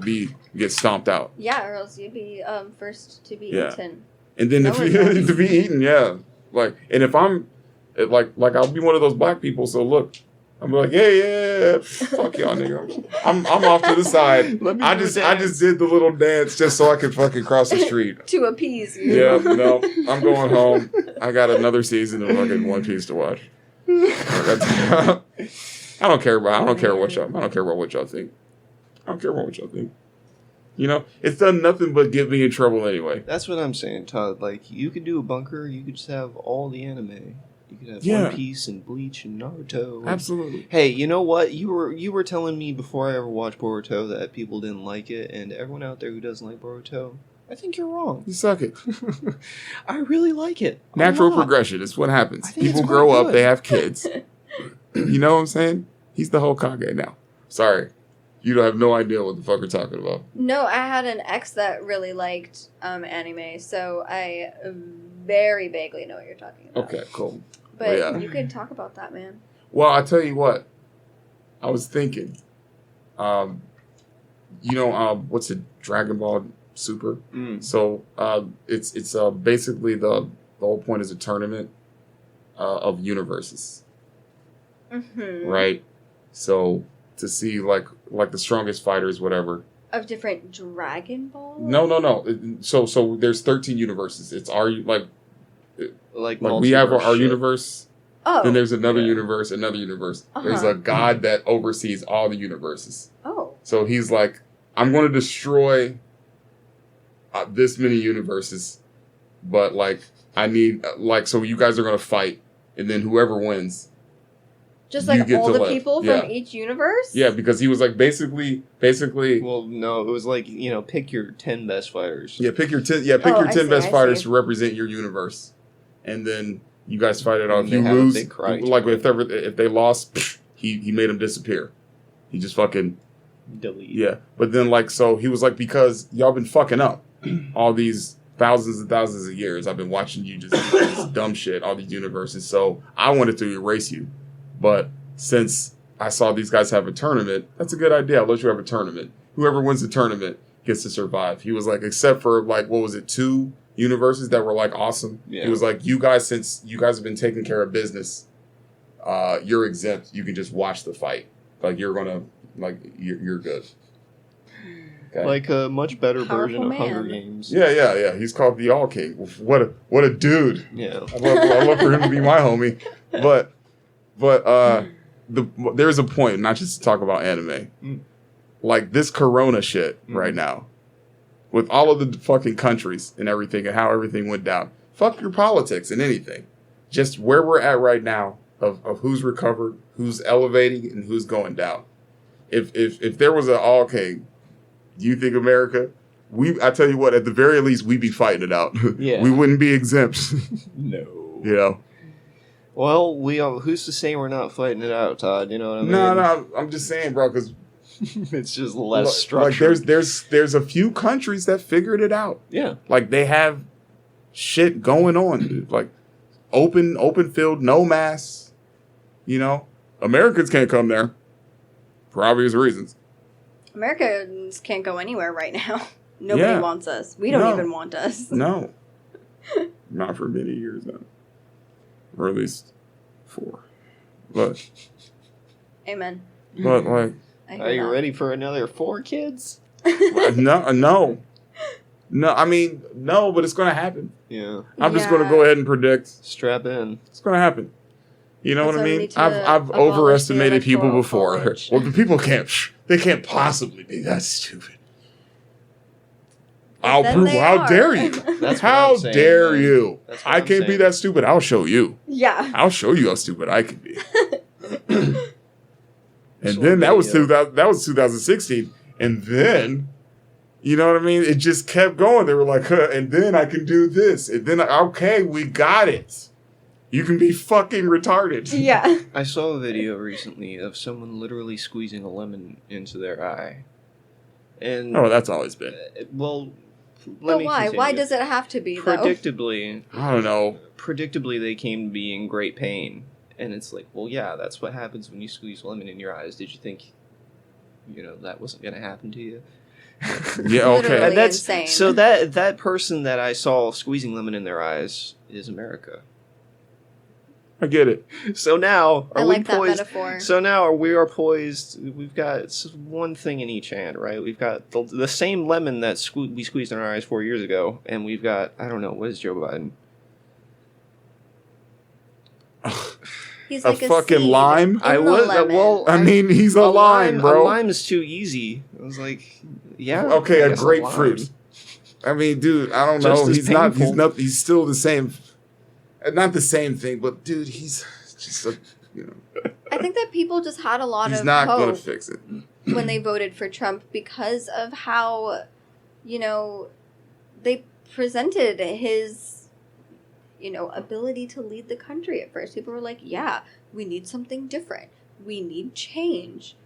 get stomped out. Yeah, or else you'd be first to be Yeah. eaten. And then That if was you nice. to be eaten, yeah. And if I'm I'll be one of those black people, so look, I'm like, yeah, fuck y'all nigga. I'm off to the side. Let me I do a just dance. did the little dance just so I could fucking cross the street. To appease you. Yeah, no, I'm going home. I got another season of fucking One Piece to watch. I don't care about what y'all think. I don't care about what y'all think. It's done nothing but get me in trouble anyway. That's what I'm saying, Todd. Like, you could do a bunker, you could just have all the anime. You could have Yeah. One Piece and Bleach and Naruto. and- Absolutely. Hey, you know what? You were telling me before I ever watched Boruto that people didn't like it, and everyone out there who doesn't like Boruto, I think you're wrong. You suck it. I really like it. a Natural lot. progression is what happens. I think it's People quite grow up, good. they have kids. You know what I'm saying? He's the Hokage now. Sorry. You don't have no idea what the fuck we're talking about. No, I had an ex that really liked anime, so I very vaguely know what you're talking about. Okay, cool. But Yeah. you could talk about that, man. Well, I'll tell you what. I was thinking. What's it? Dragon Ball Super? Mm. So it's basically the whole point is a tournament of universes, Mm-hmm. right? So to see like the strongest fighters, whatever, Of different Dragon Balls? No. So there's 13 universes. It's our like we have our shit. universe. Oh. Then there's another universe. There's a god that oversees all the universes. Oh. So he's like, I'm going to destroy this many universes, but like I need so you guys are going to fight, and then whoever wins. Just like all the live. people from each universe? Yeah, because he was like basically. Well, no, it was like, pick your 10 best fighters. Yeah, pick your 10. Yeah, pick your 10 best fighters to represent your universe, and then you guys fight it out. If you lose, like if they lost, he made them disappear. He just fucking delete. Yeah, but then so he was like, because y'all been fucking up all these thousands and thousands of years. I've been watching you just do this dumb shit, all these universes. So I wanted to erase you. But since I saw these guys have a tournament, that's a good idea. I'll let you have a tournament. Whoever wins the tournament gets to survive. He was like, except for 2 universes that were awesome. Yeah. He was like, you guys, since you guys have been taking care of business, you're exempt. You can just watch the fight. You're gonna, you're good. Okay. Like a much better version of Hunger Games. Yeah. He's called the All King. What a dude. Yeah. I'd love for him to be my homie. But there's a point, not just to talk about anime. This Corona shit right now, with all of the fucking countries and everything and how everything went down. Fuck your politics and anything. Just where we're at right now of who's recovered, who's elevating, and who's going down. If there was an all king, do you think America? I tell you what, at the very least, we'd be fighting it out. Yeah. We wouldn't be exempt. No. Well, who's to say we're not fighting it out, Todd? You know what I mean? No, I'm just saying, bro, because it's just less structured. There's a few countries that figured it out. Yeah. They have shit going on. Open field, no masks. Americans can't come there for obvious reasons. Americans can't go anywhere right now. Nobody wants us. We don't even want us. No. Not for many years now. Or at least 4. But. Amen. But are you ready for another 4 kids? No. I mean, no, but it's going to happen. Yeah. I'm just going to go ahead and predict. Strap in. It's going to happen. You know what I mean? I've overestimated people before. College. Well, the people can't possibly be that stupid. I'll prove. How dare you? That's how dare you? I can't be that stupid. I'll show you. Yeah. I'll show you how stupid I can be. And then that was 2016, and then, you know what I mean? It just kept going. They were like, and then I can do this, and then okay, we got it. You can be fucking retarded. Yeah. I saw a video recently of someone literally squeezing a lemon into their eye. And that's always been. Well, but why? Continue. Why does it have to be, though? Predictably. I don't know. Predictably, they came to be in great pain. And it's like, well, yeah, that's what happens when you squeeze lemon in your eyes. Did you think, that wasn't going to happen to you? Yeah, okay. And that's insane. So that person that I saw squeezing lemon in their eyes is America. I get it. So now, I like that metaphor. So now we are poised. We've got one thing in each hand, right? We've got the same lemon that we squeezed in our eyes 4 years ago, and we've got, I don't know, what is Joe Biden? He's like a fucking lime. I mean, he's a lime, bro. A lime is too easy. I was like, yeah. Okay, a grapefruit. I mean, dude, I don't know. He's still the same. Not the same thing, but dude, he's just I think that people just had a lot of hope. He's not going to fix it. When they voted for Trump because of how, they presented his, ability to lead the country at first. People were like, yeah, we need something different. We need change.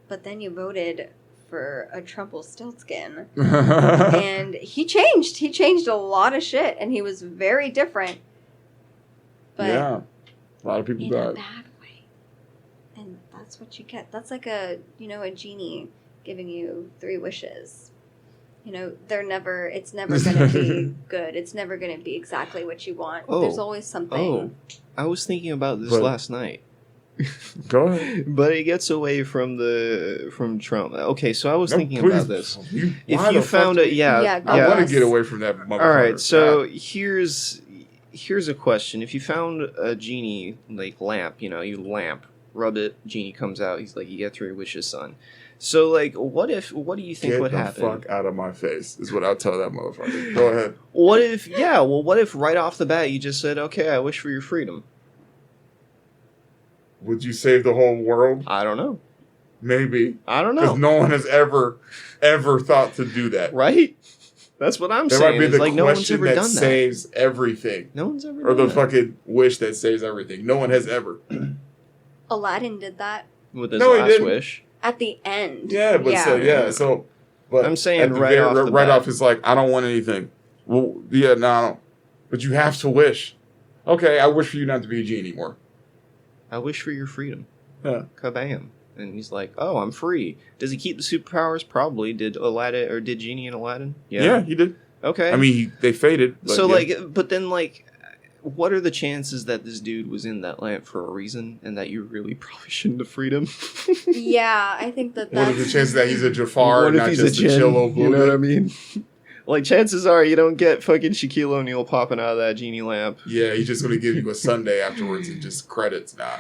But then you voted for a Trumpelstiltskin. And he changed. He changed a lot of shit, and he was very different. But yeah, a lot of people died. In a bad way. And that's what you get. That's like a genie giving you 3 wishes. It's never going to be good. It's never going to be exactly what you want. There's always something. I was thinking about this last night. Go ahead. But it gets away from Trump. Okay, so I was thinking please. about this. Why If the you fuck found do it, yeah, Yeah, I Yeah. want to get away from that motherfucker. All right, so here's a question. If you found a genie like lamp, you lamp, rub it, genie comes out. He's like, you get 3 wishes, son. So like, what do you think Get would the happen? fuck out of my face is what I'll tell that motherfucker. Go ahead. What if right off the bat you just said, okay, I wish for your freedom? Would you save the whole world? I don't know. Maybe. I don't know. Because no one has ever thought to do that. Right? That's what I'm That saying. might be It's the like no one's question ever that done that. saves everything. No one's ever Or done the that. fucking wish that saves everything. No one has ever. Aladdin did that With his No, he last didn't. wish. at the end. Yeah, but so but I'm saying at the right off the right bat. off, it's like, I don't want anything. Well, yeah, no, I don't. But you have to wish. Okay, I wish for you not to be a genie anymore. I wish for your freedom. Yeah. Kabam. And he's like, oh, I'm free. Does he keep the superpowers? Probably. Did Genie in Aladdin? Yeah, he did. Okay. I mean, they faded. But so yeah. but then what are the chances that this dude was in that lamp for a reason and that you really probably shouldn't have freed him? Yeah, I think What that's... are the chances that he's a Jafar What and if not he's just a a Jinn? chill old blue? You know what I mean? Like, chances are you don't get fucking Shaquille O'Neal popping out of that genie lamp. Yeah, he's just going to give you a Sunday afterwards and just credits. Nah.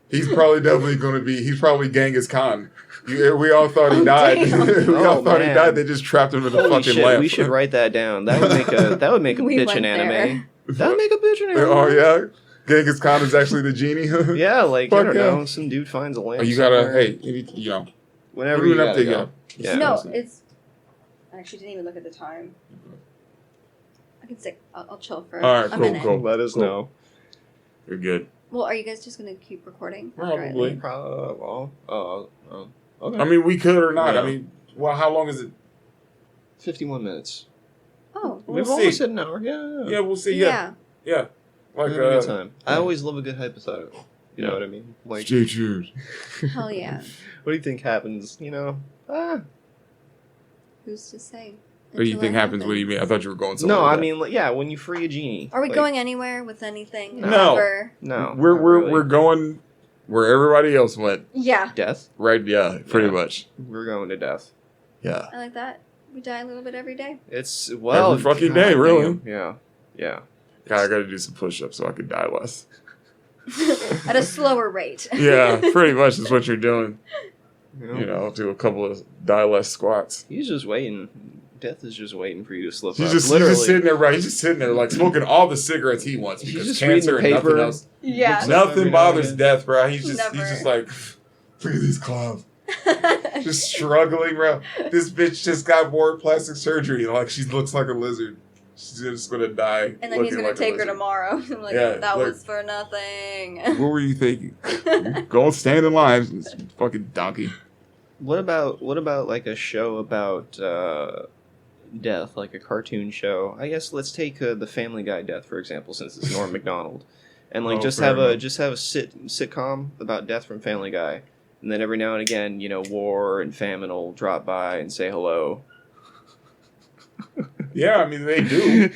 He's probably definitely going to be, he's probably Genghis Khan. We all thought he died. damn. We all Oh, thought he man. died. They just trapped him in a Holy fucking shit, lamp. we should write that down. That would make a We bitchin' went anime. there. That would make a bitchin' anime. Oh, yeah? Genghis Khan is actually the genie? Yeah, like, I Fuck don't yeah. know, some dude finds a lamp. Oh, you gotta, somewhere. hey, you know. Whenever we're you doing gotta that go. thing, Yeah. No, it's... I actually didn't even look at the time. I can say I'll chill for All right, a cool, minute. cool. Let us Cool. know. You're good. Well, are you guys just going to keep recording? after I Probably. leave? Okay. I mean, we could or not. Yeah. I mean, well, how long is it? 51 minutes. Oh, We've We'll almost see. said an hour. Yeah. Yeah, we'll see. yeah. Yeah. We're Like, having a good time. I always love a good hypothetical. You know Yeah. what I mean? Like, stay tuned. Hell yeah. what do you think happens? Who's to say? What do you Until think it happens? What do you mean? I thought you were going somewhere. No, with I that. mean, yeah, when you free a genie. Are we like, going anywhere with anything? No. Ever? No. We're not we're really. we're going where everybody else went. Yeah, Death? Right? Yeah, pretty Yeah. much. We're going to death. Yeah. I like that. We die a little bit every day. It's, Every fucking day, God really. damn. Yeah. Yeah. God, I got to do some push-ups so I can die less. At a slower rate. Yeah, pretty much is what you're doing. You know? You know, do a couple of die less squats. He's just waiting. Death is just waiting for you to slip He's up. just sitting there, right? He's just sitting there, like smoking all the cigarettes he wants He's because just cancer reading the and nothing paper. else. Yeah. Every now Nothing and bothers again. death, bro. He's just Never. like, look at these clowns. Just struggling, bro. This bitch just got more plastic surgery. Like, she looks like a lizard. She's just gonna die. And then he's looking gonna like a take her lizard. tomorrow. I'm like, Yeah, that look. was for nothing. What were you thinking? Go and stand in line. This fucking donkey. What about like a show about death, like a cartoon show? I guess let's take the Family Guy death for example, since it's Norm Macdonald, and like Oh, just fair have a enough. sitcom about death from Family Guy, and then every now and again, war and famine will drop by and say hello. Yeah, I mean, they do.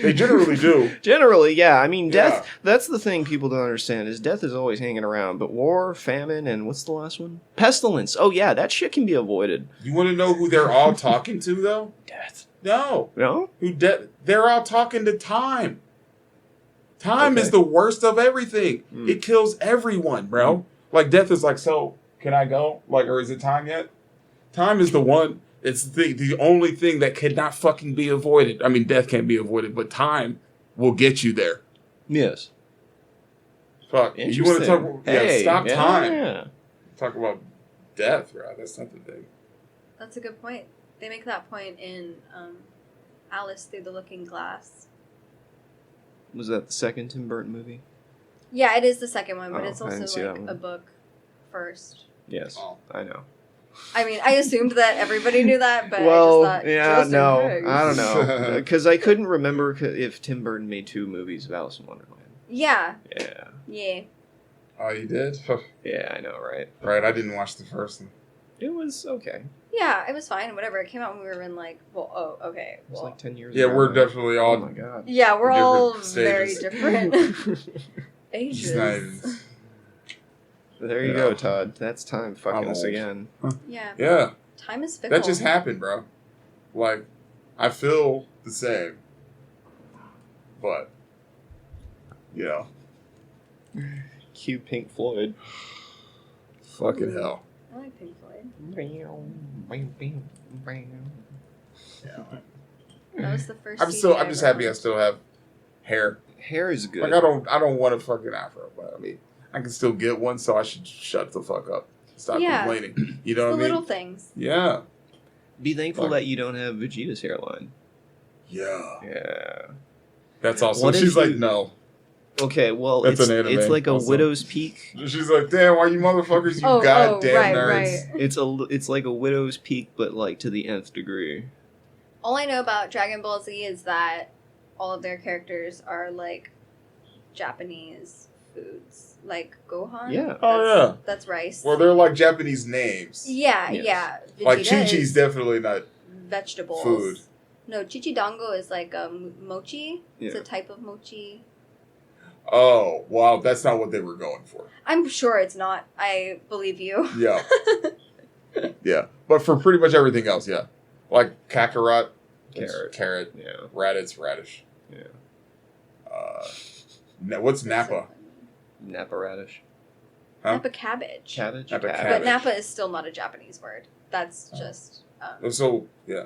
They generally do. Generally, yeah. I mean, death. Yeah. That's the thing people don't understand is death is always hanging around. But war, famine, and what's the last one? Pestilence. Oh yeah, that shit can be avoided. You want to know who they're all talking to, though? Death. No. No. They're all talking to time. Time Okay. is the worst of everything. Mm. It kills everyone, bro. Like, death is like, so, can I go? Like, or is it time yet? Time is the one. It's the only thing that cannot fucking be avoided. I mean, death can't be avoided, but time will get you there. Yes. Fuck. You want to talk? Hey, stop yeah, time. Yeah. Talk about death, bro. That's not the thing. That's a good point. They make that point in Alice Through the Looking Glass. Was that the second Tim Burton movie? Yeah, it is the second one, but Oh, it's I didn't see also that like one. a book first. Yes, Oh. I know. I mean, I assumed that everybody knew that, but Well, I just thought, yeah, Justin no, Higgs. I don't know, because I couldn't remember if Tim Burton made 2 movies of Alice in Wonderland. Yeah, Yeah, yeah. Oh, you did? yeah, I know, right? Right, I didn't watch the first one. It was okay. Yeah, it was fine. Whatever. It came out when we were in okay. It was Well, like 10 years Yeah, ago. we're right? definitely all. Oh my god. yeah, we're all different very stages. different He's ages. not even. There you go, Todd. That's time fucking I'm us old. again. Yeah. Yeah. Time is fickle. That just happened, bro. Like, I feel the same. But, Cue Pink Floyd. fucking hell. I like Pink Floyd. Yeah. That was the first. I'm just happy I still have hair. Hair is good. Like, I don't want a fucking afro, but I mean, I can still get one, so I should shut the fuck up. Stop complaining. You know it's what I the mean? little things. Yeah. Be thankful that you don't have Vegeta's hairline. Yeah. Yeah. That's awesome. What if She's like, you- no. Okay, well, That's it's an anime like a also. widow's peak. She's like, damn, why you motherfuckers, you goddamn right, nerds. right. It's like a widow's peak, but like to the nth degree. All I know about Dragon Ball Z is that all of their characters are like Japanese foods, like Gohan. Yeah. Oh, That's rice. Well, they're like Japanese names. Yeah, Yes. yeah. Like Vegeta Chi-Chi's is definitely not. vegetables. food. No, Chichidango is like mochi. It's Yeah. a type of mochi. Oh, wow, that's not what they were going for. I'm sure it's not. I believe you. Yeah. Yeah. But for pretty much everything else, yeah. Like Kakarot, it's Carrot. carrot, Yeah. Raditz, radish. Yeah. What's Napa? Napa radish. Huh? Napa cabbage. Cabbage? Napa But cabbage. Napa is still not a Japanese word. That's just. So, yeah.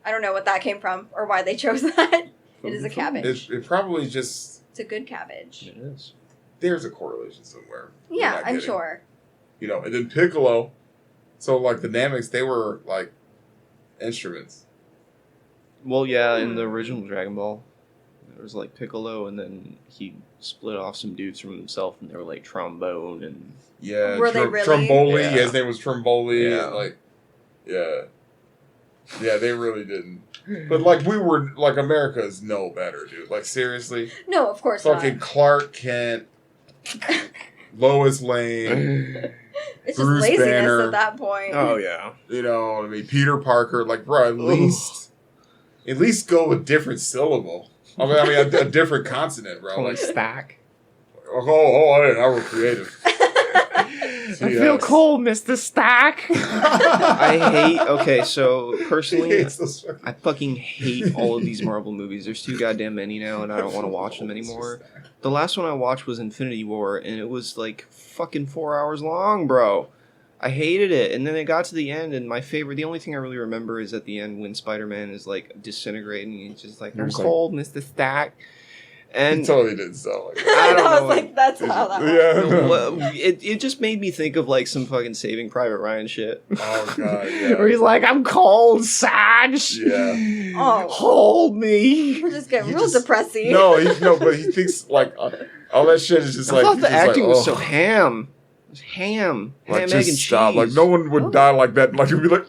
I don't know what that came from or why they chose that. It is a cabbage. It probably just, It's a good cabbage. It is. there's a correlation somewhere. we're Yeah, not I'm getting. sure. And then Piccolo. So, like, the Namecs, they were, like, instruments. Well, yeah, in the original Dragon Ball, there was like Piccolo, and then he split off some dudes from himself, and they were like trombone and. Yeah. Were they really? Tromboli. Yeah. His name was Tromboli. Yeah. And, like, yeah. Yeah, they really didn't. But, like, we were, like, America's no better, dude. Like, seriously. No, of course Fucking not. Clark Kent, Lois Lane, It's Bruce just laziness Banner. at that point. Oh yeah. you know what I mean, Peter Parker. Like, bro, at least go with different syllable. I mean, a different consonant, bro. Like, stack. I was creative. I feel cold, Mr. Stack. I hate. Okay, so personally, It's those fucking- I fucking hate all of these Marvel movies. There's too goddamn many now, and I don't want to watch them anymore. The last one I watched was Infinity War, and it was like fucking 4 hours long, bro. I hated it, and then it got to the end, and the only thing I really remember is at the end when Spider-Man is like disintegrating, and he's just like, "I'm He's like- cold, Mr. Stack," It and totally didn't sound like that. I don't was know. like, that's how that Yeah. went. Well, it just made me think of like some fucking Saving Private Ryan shit. Oh, God, yeah. Where he's like, "I'm cold, Sarge. Yeah. Oh. Hold me." We're just getting You real just- depressing. No, but he thinks, like, all that shit is just I like... thought he's the just acting like, was so oh. ham. It was ham. Like, Ham, just egg, and stop. cheese. Like, no one would die like that. Like, it'd be like...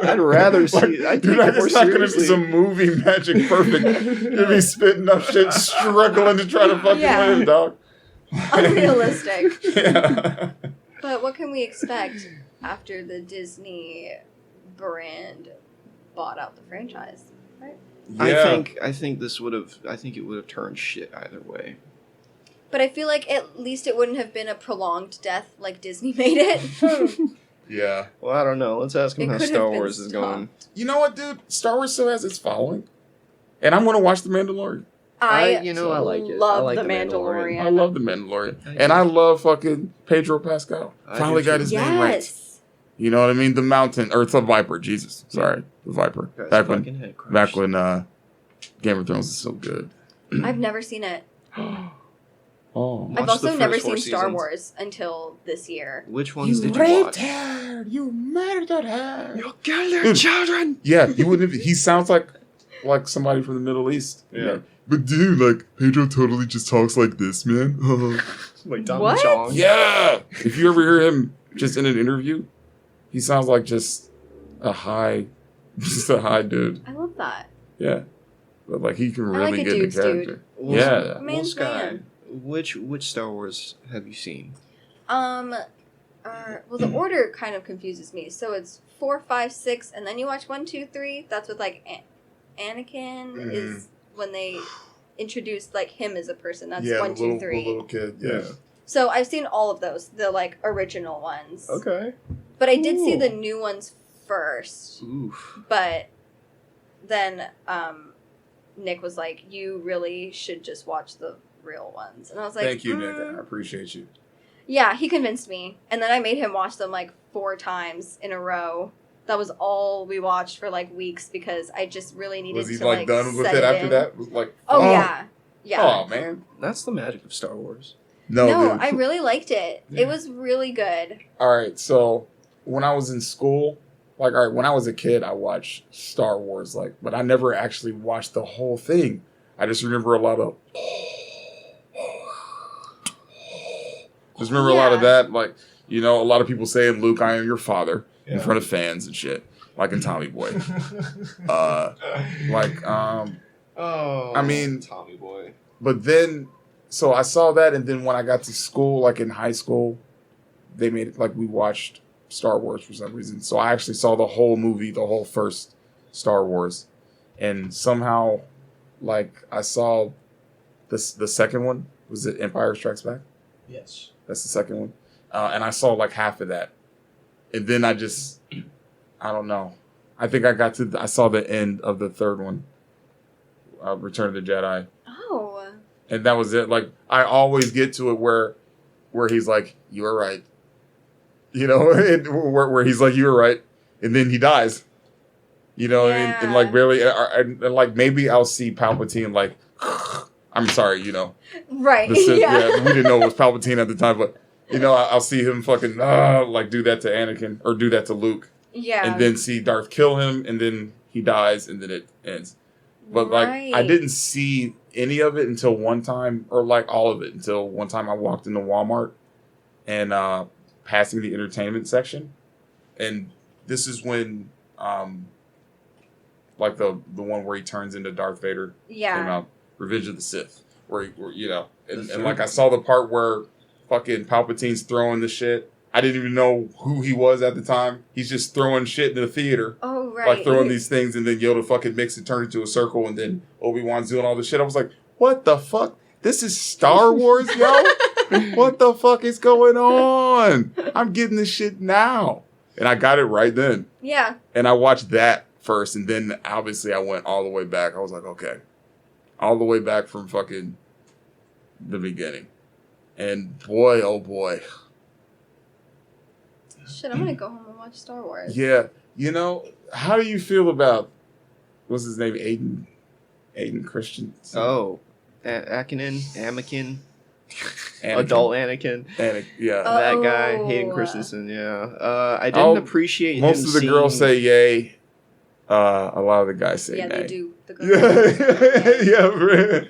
I'd rather see. Like, I'd dude, take it more it's not going to be seriously. some movie magic perfect. You'd be spitting up shit, struggling to try to fucking Yeah. live, dog. Unrealistic. Yeah. But what can we expect after the Disney brand bought out the franchise? Right? Yeah. I think this would have. I think it would have turned shit either way. But I feel like at least it wouldn't have been a prolonged death like Disney made it. Yeah. Well, I don't know. Let's ask him It how could Star have been Wars is going. You know what, dude? Star Wars still has its following. And I'm going to watch The Mandalorian. I I like it. love I like the The Mandalorian. Mandalorian. I love The Mandalorian. I And do. I love fucking Pedro Pascal. I Finally do got too. his name right. Yes. You know what I mean? The Mountain, or it's the Viper. Jesus. Sorry. The Viper. Guy's Back when fucking head crushed. Back when Game of Thrones is so good. I've never seen it. Oh. Watch I've also the never first 4 seen Star seasons. Wars until this year. Which ones did you watch? her! You murdered her! You killed their Dude. children. Yeah, he wouldn't have, he sounds like somebody from the Middle East. Yeah. But dude, like, Pedro totally just talks like this, man. Like Donald What? Chong. Yeah! If you ever hear him just in an interview, he sounds like just a high dude. I love that. Yeah. But like, he can I like really a get in the dude's dude. character. Well, Yeah. Well, Man's Skye, man. which Star Wars have you seen? Well, the order kind of confuses me. So it's 4, 5, 6, and then you watch 1, 2, 3. That's with like Anakin Mhm. is when introduced like him as a person. That's yeah, 1, 2, 3. the little kid. Yeah. So I've seen all of those, the like original ones. Okay. But I did see the new ones first. Oof. But then Nick was like, "You really should just watch the real ones." And I was like, Thank you, Nick. I appreciate you. Yeah, he convinced me. And then I made him watch them like 4 times in a row. That was all we watched for like weeks because I just really needed to. Was he like done with set it after in. that? Was like, Oh yeah. Oh man. That's the magic of Star Wars. No, dude. I really liked it. Yeah. It was really good. All right, so when I was in school, like, all right, when I was a kid, I watched Star Wars, like, but I never actually watched the whole thing. I just remember a lot of. Just remember a lot of that, like, you know, a lot of people saying, "Luke, I am your father," in front of fans and shit, like in Tommy Boy. Oh, I mean, Tommy Boy. But then, so I saw that, and then when I got to school, like in high school, they made it like we watched Star Wars for some reason. So I actually saw the whole movie, the whole first Star Wars, and somehow, like I saw the second one. Was it Empire Strikes Back? Yes. That's the second one, and I saw like half of that, and then I don't know. I think I saw the end of the third one, Return of the Jedi. Oh. And that was it. Like, I always get to it where he's like, "You were right," you know, and where he's like, "You were right," and then he dies. You know, and like barely, and like maybe I'll see Palpatine like, I'm sorry, you know, Right. we didn't know it was Palpatine at the time, but you know, I'll see him fucking like do that to Anakin or do that to Luke, Yeah. and then see Darth kill him, and then he dies, and then it ends. But like, I didn't see any of it until one time, or like all of it until one time I walked into Walmart and passing the entertainment section, and this is when like the one where he turns into Darth Vader came out, Revenge of the Sith, where you know, and like I saw the part where fucking Palpatine's throwing the shit. I didn't even know who he was at the time. He's just throwing shit in the theater. Oh, right. Like throwing these things, and then Yoda fucking makes it turn into a circle, and then Obi-Wan's doing all this shit. I was like, what the fuck? This is Star Wars, yo? What the fuck is going on? I'm getting this shit now. And I got it right then. Yeah. And I watched that first, and then obviously I went all the way back. I was like, okay. All the way back from fucking the beginning. And boy, oh boy. Shit, I'm gonna go home and watch Star Wars. Yeah. You know, how do you feel about, what's his name, Aiden Christensen? Oh, Anakin. Adult Anakin. Yeah. That guy, Hayden Christensen, yeah. I didn't appreciate him. Most of the girls say yay. A lot of the guys say nay. They do. The girls yeah.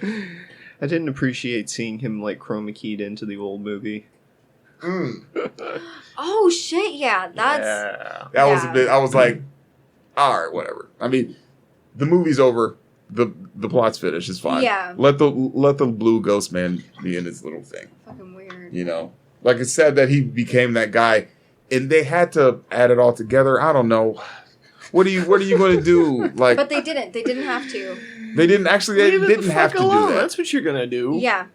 I didn't appreciate seeing him like chroma keyed into the old movie. Oh shit! Yeah, that's that was a bit. I was like, all right, whatever. I mean, the movie's over. The plot's finished. It's fine. Yeah. Let the blue ghost man be in his little thing. fucking weird. You know, like it's sad that he became that guy, and they had to add it all together. I don't know. What are you going to do? Like, But they didn't. They didn't have to. They didn't actually. They Leave it didn't the have fuck to alone. do that. That's what you're gonna do. Yeah,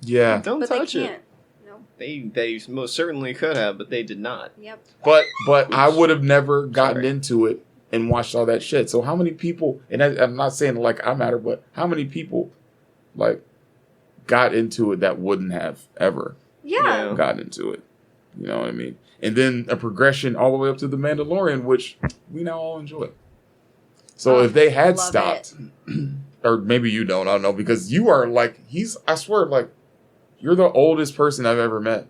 Yeah. Don't but touch they it. can't. No. They most certainly could have, but they did not. Yep. But I would have never gotten Sorry. into it and watched all that shit. So how many people? And I'm not saying like I matter, but how many people like got into it that wouldn't have ever Yeah. gotten into it? You know what I mean? And then a progression all the way up to the Mandalorian, which we now all enjoy. So if they had love stopped, or maybe you don't, I don't know, because you are like I swear, like you're the oldest person I've ever met.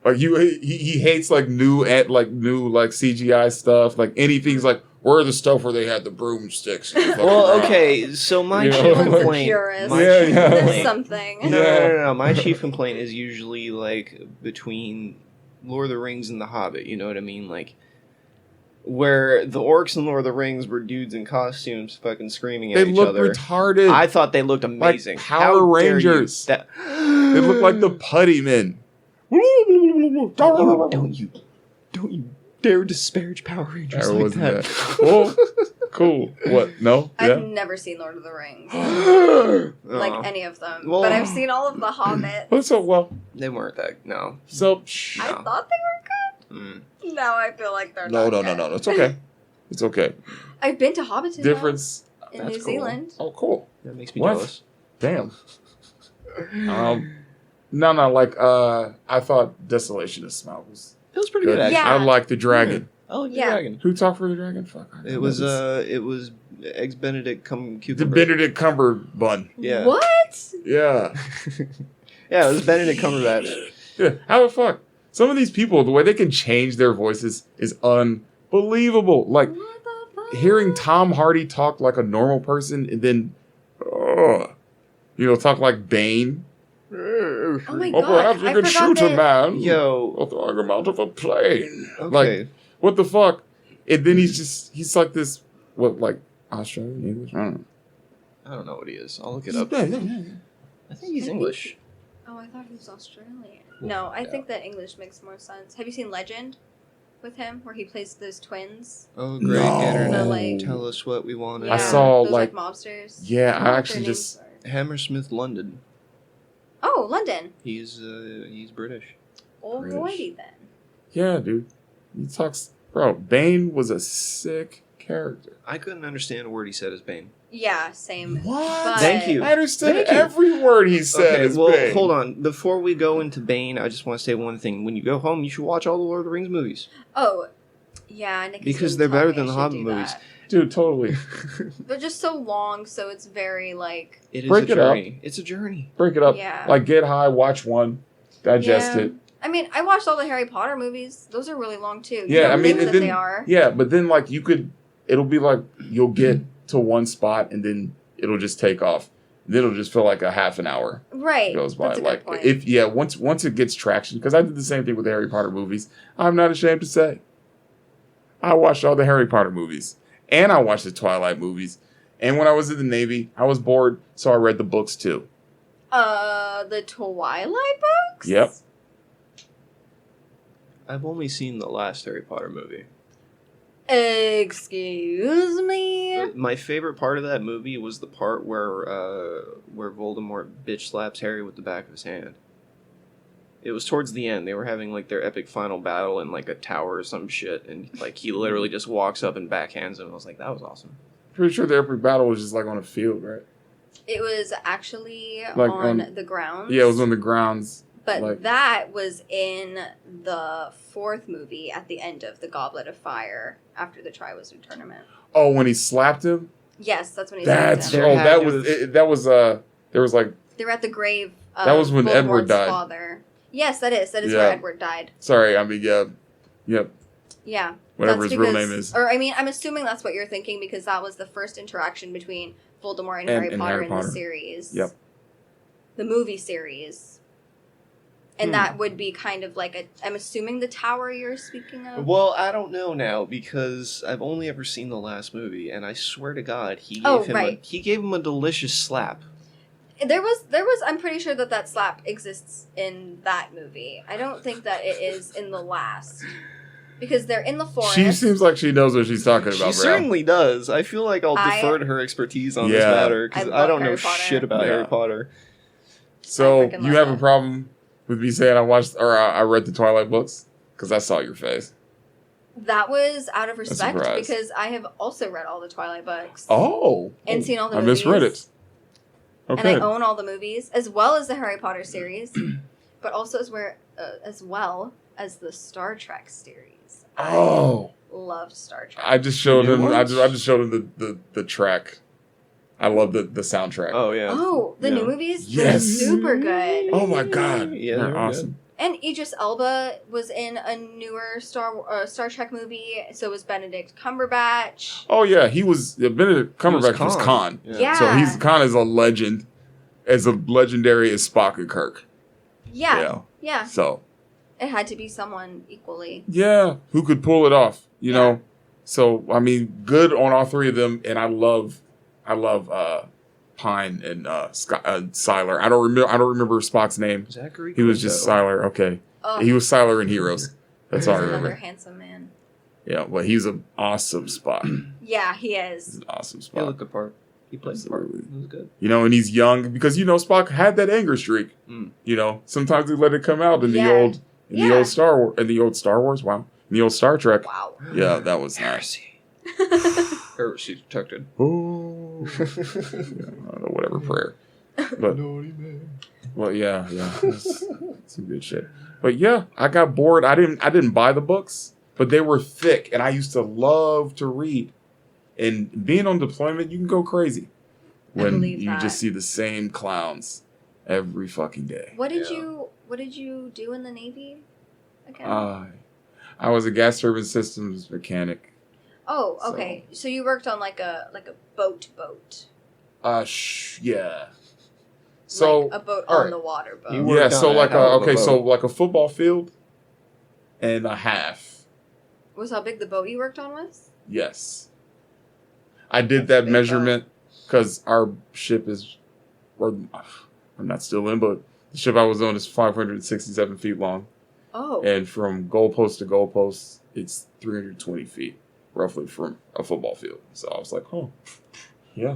Like he hates like new CGI stuff, like anything's like where are the stuff where they had the broomsticks. Well, okay, so my You know, chief like- complaint. Purist. My Yeah, chief yeah. There's complaint. something. No. My chief complaint is usually like between Lord of the Rings and The Hobbit. You know what I mean? Like where the orcs in Lord of the Rings were dudes in costumes, fucking screaming at They each look other. retarded. I thought they looked amazing. Like Power How dare you? Rangers. That They look like the Putty Men. Don't you dare disparage Power Rangers Or like wasn't that. that? Well, Cool. What? No? I've Yeah. never seen Lord of the Rings, Oh. like any of them, Well- but I've seen all of the Hobbits. Well, so well. They weren't that. No. So I No. thought they were Mm. good. Now I feel like they're no, not no, good. no, no. It's okay. It's okay. I've been to Hobbiton Difference. in That's New cool. Zealand. Oh, cool. That makes me What? jealous. Damn. No, like I thought Desolation of Smaug was It was pretty good. good, actually. Yeah. I like the dragon. I like the Yeah. dragon. Who talked for the dragon? Fuck. I It don't was know. it was eggs Benedict cum The cucumber. Benedict Cumberbun. Yeah. What? Yeah. Yeah, it was Benedict Cumberbatch. Yeah. How the fuck? Some of these people, the way they can change their voices is unbelievable. Like What the fuck? hearing Tom Hardy talk like a normal person and then, talk like Bane. Oh my Or god! perhaps we I could forgot shoot a that. man. Yo. Or throw him out of a plane. Okay. Like, what the fuck? And then he's like this, like Australian, English? I don't know. I don't know what he is. I'll look it up. Yeah. I think he's English. Oh, I thought he was Australian. No, I think that English makes more sense. Have you seen Legend with him, where he plays those twins? Oh, great No. internet. The, like- Tell us what we want. Yeah, saw, those, like- mobsters. Yeah, don't I know what actually their just- names are. Hammersmith London. Oh, London. He's British. Alrighty then. Yeah, dude. He talks, bro. Bane was a sick character. I couldn't understand a word he said as Bane. Yeah, same. What? But- Thank you. I understood Thank you. every word he said. Okay, as well, Bane. hold on. Before we go into Bane, I just want to say one thing. When you go home, you should watch all the Lord of the Rings movies. Oh, yeah. Nick Because Cage they're better told me than I the should Hobbit do movies. that. Dude, totally. They're just so long, so it's very like. It is Break a it up. journey. It's a journey. Break it up. Yeah. Like, get high, watch one, digest Yeah. it. I mean, I watched all the Harry Potter movies. Those are really long too. You Yeah, don't I mean, think and that then, they are. yeah, but then, like, it'll be like, you'll get to one spot and then it'll just take off. Then it'll just feel like a half an hour Right. goes by. That's a Like, good point. once it gets traction, because I did the same thing with the Harry Potter movies. I'm not ashamed to say. I watched all the Harry Potter movies. And I watched the Twilight movies. And when I was in the Navy, I was bored, so I read the books too. The Twilight books. Yep. I've only seen the last Harry Potter movie. Excuse me. My favorite part of that movie was the part where Voldemort bitch slaps Harry with the back of his hand. It was towards the end. They were having like their epic final battle in like a tower or some shit, and like he literally just walks up and backhands him. I was like, that was awesome. Pretty sure the epic battle was just like on a field, right? It was actually Like, on the grounds. Yeah, it was on the grounds. But like- that was in the fourth movie at the end of the Goblet of Fire after the Triwizard Tournament. Oh, when he slapped him? Yes, that's when he That's slapped him. There oh, had that to was have- there was like They were at the grave of That was when Edward Voldemort's died. father. Yes, that is. That is Yeah. where Edward died. sorry, I mean yep, Yeah. whatever That's his real because- name is. Or, I mean, I'm assuming that's what you're thinking because that was the first interaction between Voldemort and Harry and Potter Harry in Potter. the series. Yep. The movie series. And that would be kind of like I'm assuming the tower you're speaking of? Well, I don't know now because I've only ever seen the last movie, and I swear to God, he gave him a delicious slap. There was I'm pretty sure that slap exists in that movie. I don't think that it is in the last. Because they're in the forest. She seems like she knows what she's talking about, She bro. certainly does. I feel like I'll defer to her expertise on this Yeah. matter because I I don't love know Harry Potter. shit about Yeah. Harry Potter. So I freaking you love have a it. problem with me saying I read the Twilight books? Because I saw your face. That was out of respect surprise. because I have also read all the Twilight books. Oh. And seen all the I movies. misread it. Okay. And I own all the movies, as well as the Harry Potter series, but also as well as the Star Trek series. Oh. I loved Star Trek. I just showed The him. new I ones? just showed him the track. I love the soundtrack. Oh yeah. the Yeah. new movies? Yes. They're super good. Oh my god! Yeah, they're they're awesome. And Idris Elba was in a newer Star Trek movie, so was Benedict Cumberbatch. Oh yeah, he was. Benedict Cumberbatch was Khan. Yeah. So Khan is a legend, as legendary as Spock and Kirk. Yeah. So It had to be someone equally. yeah, who could pull it off? You Yeah. know. So I mean, good on all three of them, and I love Pine and Siler. I don't remember Spock's name. Zachary. He was just Quinto. Siler. Okay, Oh, he was Siler in Heroes. That's all I he's another remember. handsome man. Yeah, but he's an awesome Spock. Yeah, he It's is. an awesome He spot. looked the part. He played the part. Absolutely. It was good. You know, and he's young because Spock had that anger streak. Mm. You know, sometimes they let it come out in the Yeah. old Yeah. old Star Wars, in the old Star Wars. Wow, in the old Star Trek. Wow. Yeah, that was nice. Heresy detected. Oh, yeah, I don't know, whatever prayer. But well, yeah, it's some good shit. But yeah, I got bored. I didn't buy the books, but they were thick, and I used to love to read. And being on deployment, you can go crazy I when believe you that. just see the same clowns every fucking day. What did Yeah. you do in the Navy again? I was a gas turbine systems mechanic. Oh, okay. So you worked on like a boat. Yeah. So like a boat all on right. the water boat. You worked yeah, so on a like hell of a so boat. like a football field and a half. Was how big the boat you worked on was? Yes. I did That's a that big measurement because our ship is, or I'm not still in, but the ship I was on is 567 feet long. Oh. And from goalpost to goalpost, it's 320 feet, roughly, from a football field. So I was like, oh, yeah.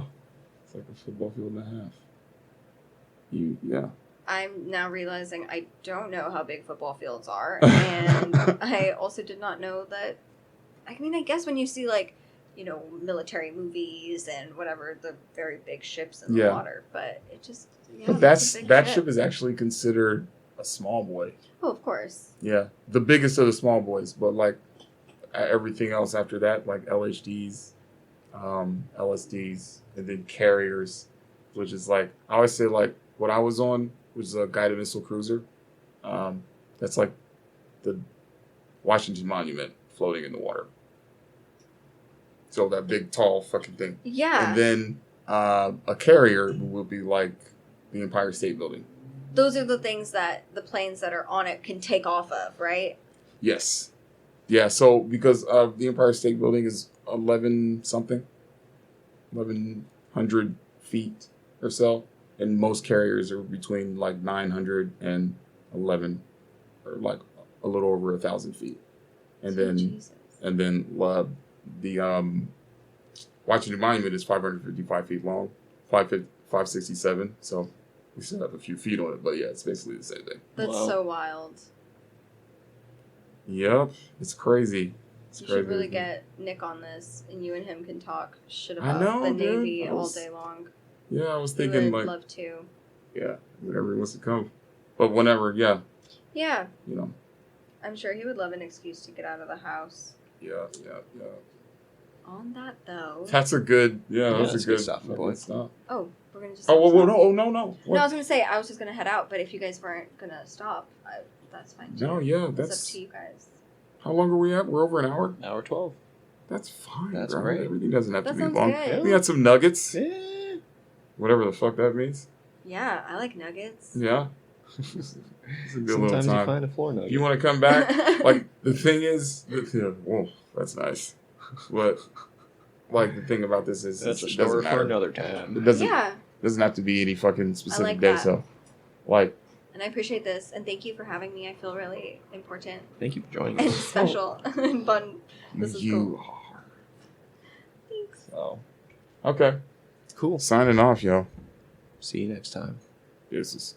It's like a football field and a half. Yeah. I'm now realizing I don't know how big football fields are, and I also did not know that. I mean, I guess when you see like, military movies and whatever, the very big ships in the Yeah. water, but it just But that's a big that ship is actually considered a small boy. Oh, of course. Yeah. The biggest of the small boys, but like everything else after that, like LHDs, LSDs, and then carriers, which is like, I always say like what I was on, which is a guided missile cruiser. That's like the Washington Monument floating in the water. So that big, tall fucking thing. Yeah. And then a carrier will be like the Empire State Building. Those are the things that the planes that are on it can take off of, right? Yes. Yeah, so because the Empire State Building is 1,100 feet or so, and most carriers are between like 900 and 11, or like a little over 1,000 feet. And then Jesus. the Washington Monument is 555 feet long, 567. So we still have a few feet on it, but yeah, it's basically the same thing. That's Wow. so wild. Yep, it's crazy. It's You crazy. should really get Nick on this, and you and him can talk shit I about know, the dude. Navy I all was day long. Yeah, I was I thinking would like, love to. yeah, whenever he wants to come, but whenever, yeah, Yeah, I'm sure he would love an excuse to get out of the house. yeah. On that though. That's a good, that's that's a good good stopping fucking point. stop. Oh, we're gonna just. Oh, well, stop. no. No, I was gonna say I was just gonna head out, but if you guys weren't gonna stop, that's fine. Too. No, yeah, It's that's. up to you guys. How long are we at? We're over an hour. Hour 12. That's fine. That's bro. great. Everything doesn't have That to be sounds long. good. We got some nuggets, Yeah. whatever the fuck that means. Yeah, I like nuggets. Yeah, it's a good little Sometimes you time. find a floor nugget. If you want to come back, like the thing is, whoa, that's nice. But like the thing about this is, That's a it doesn't story for matter. another time. It doesn't Yeah, have to be any fucking specific like day. that. So, like, and I appreciate this, and thank you for having me. I feel really important Thank you for joining and us. special and fun. This is you cool. are. Thanks. Oh, Okay, cool. signing off, yo. See you next time. Deuces.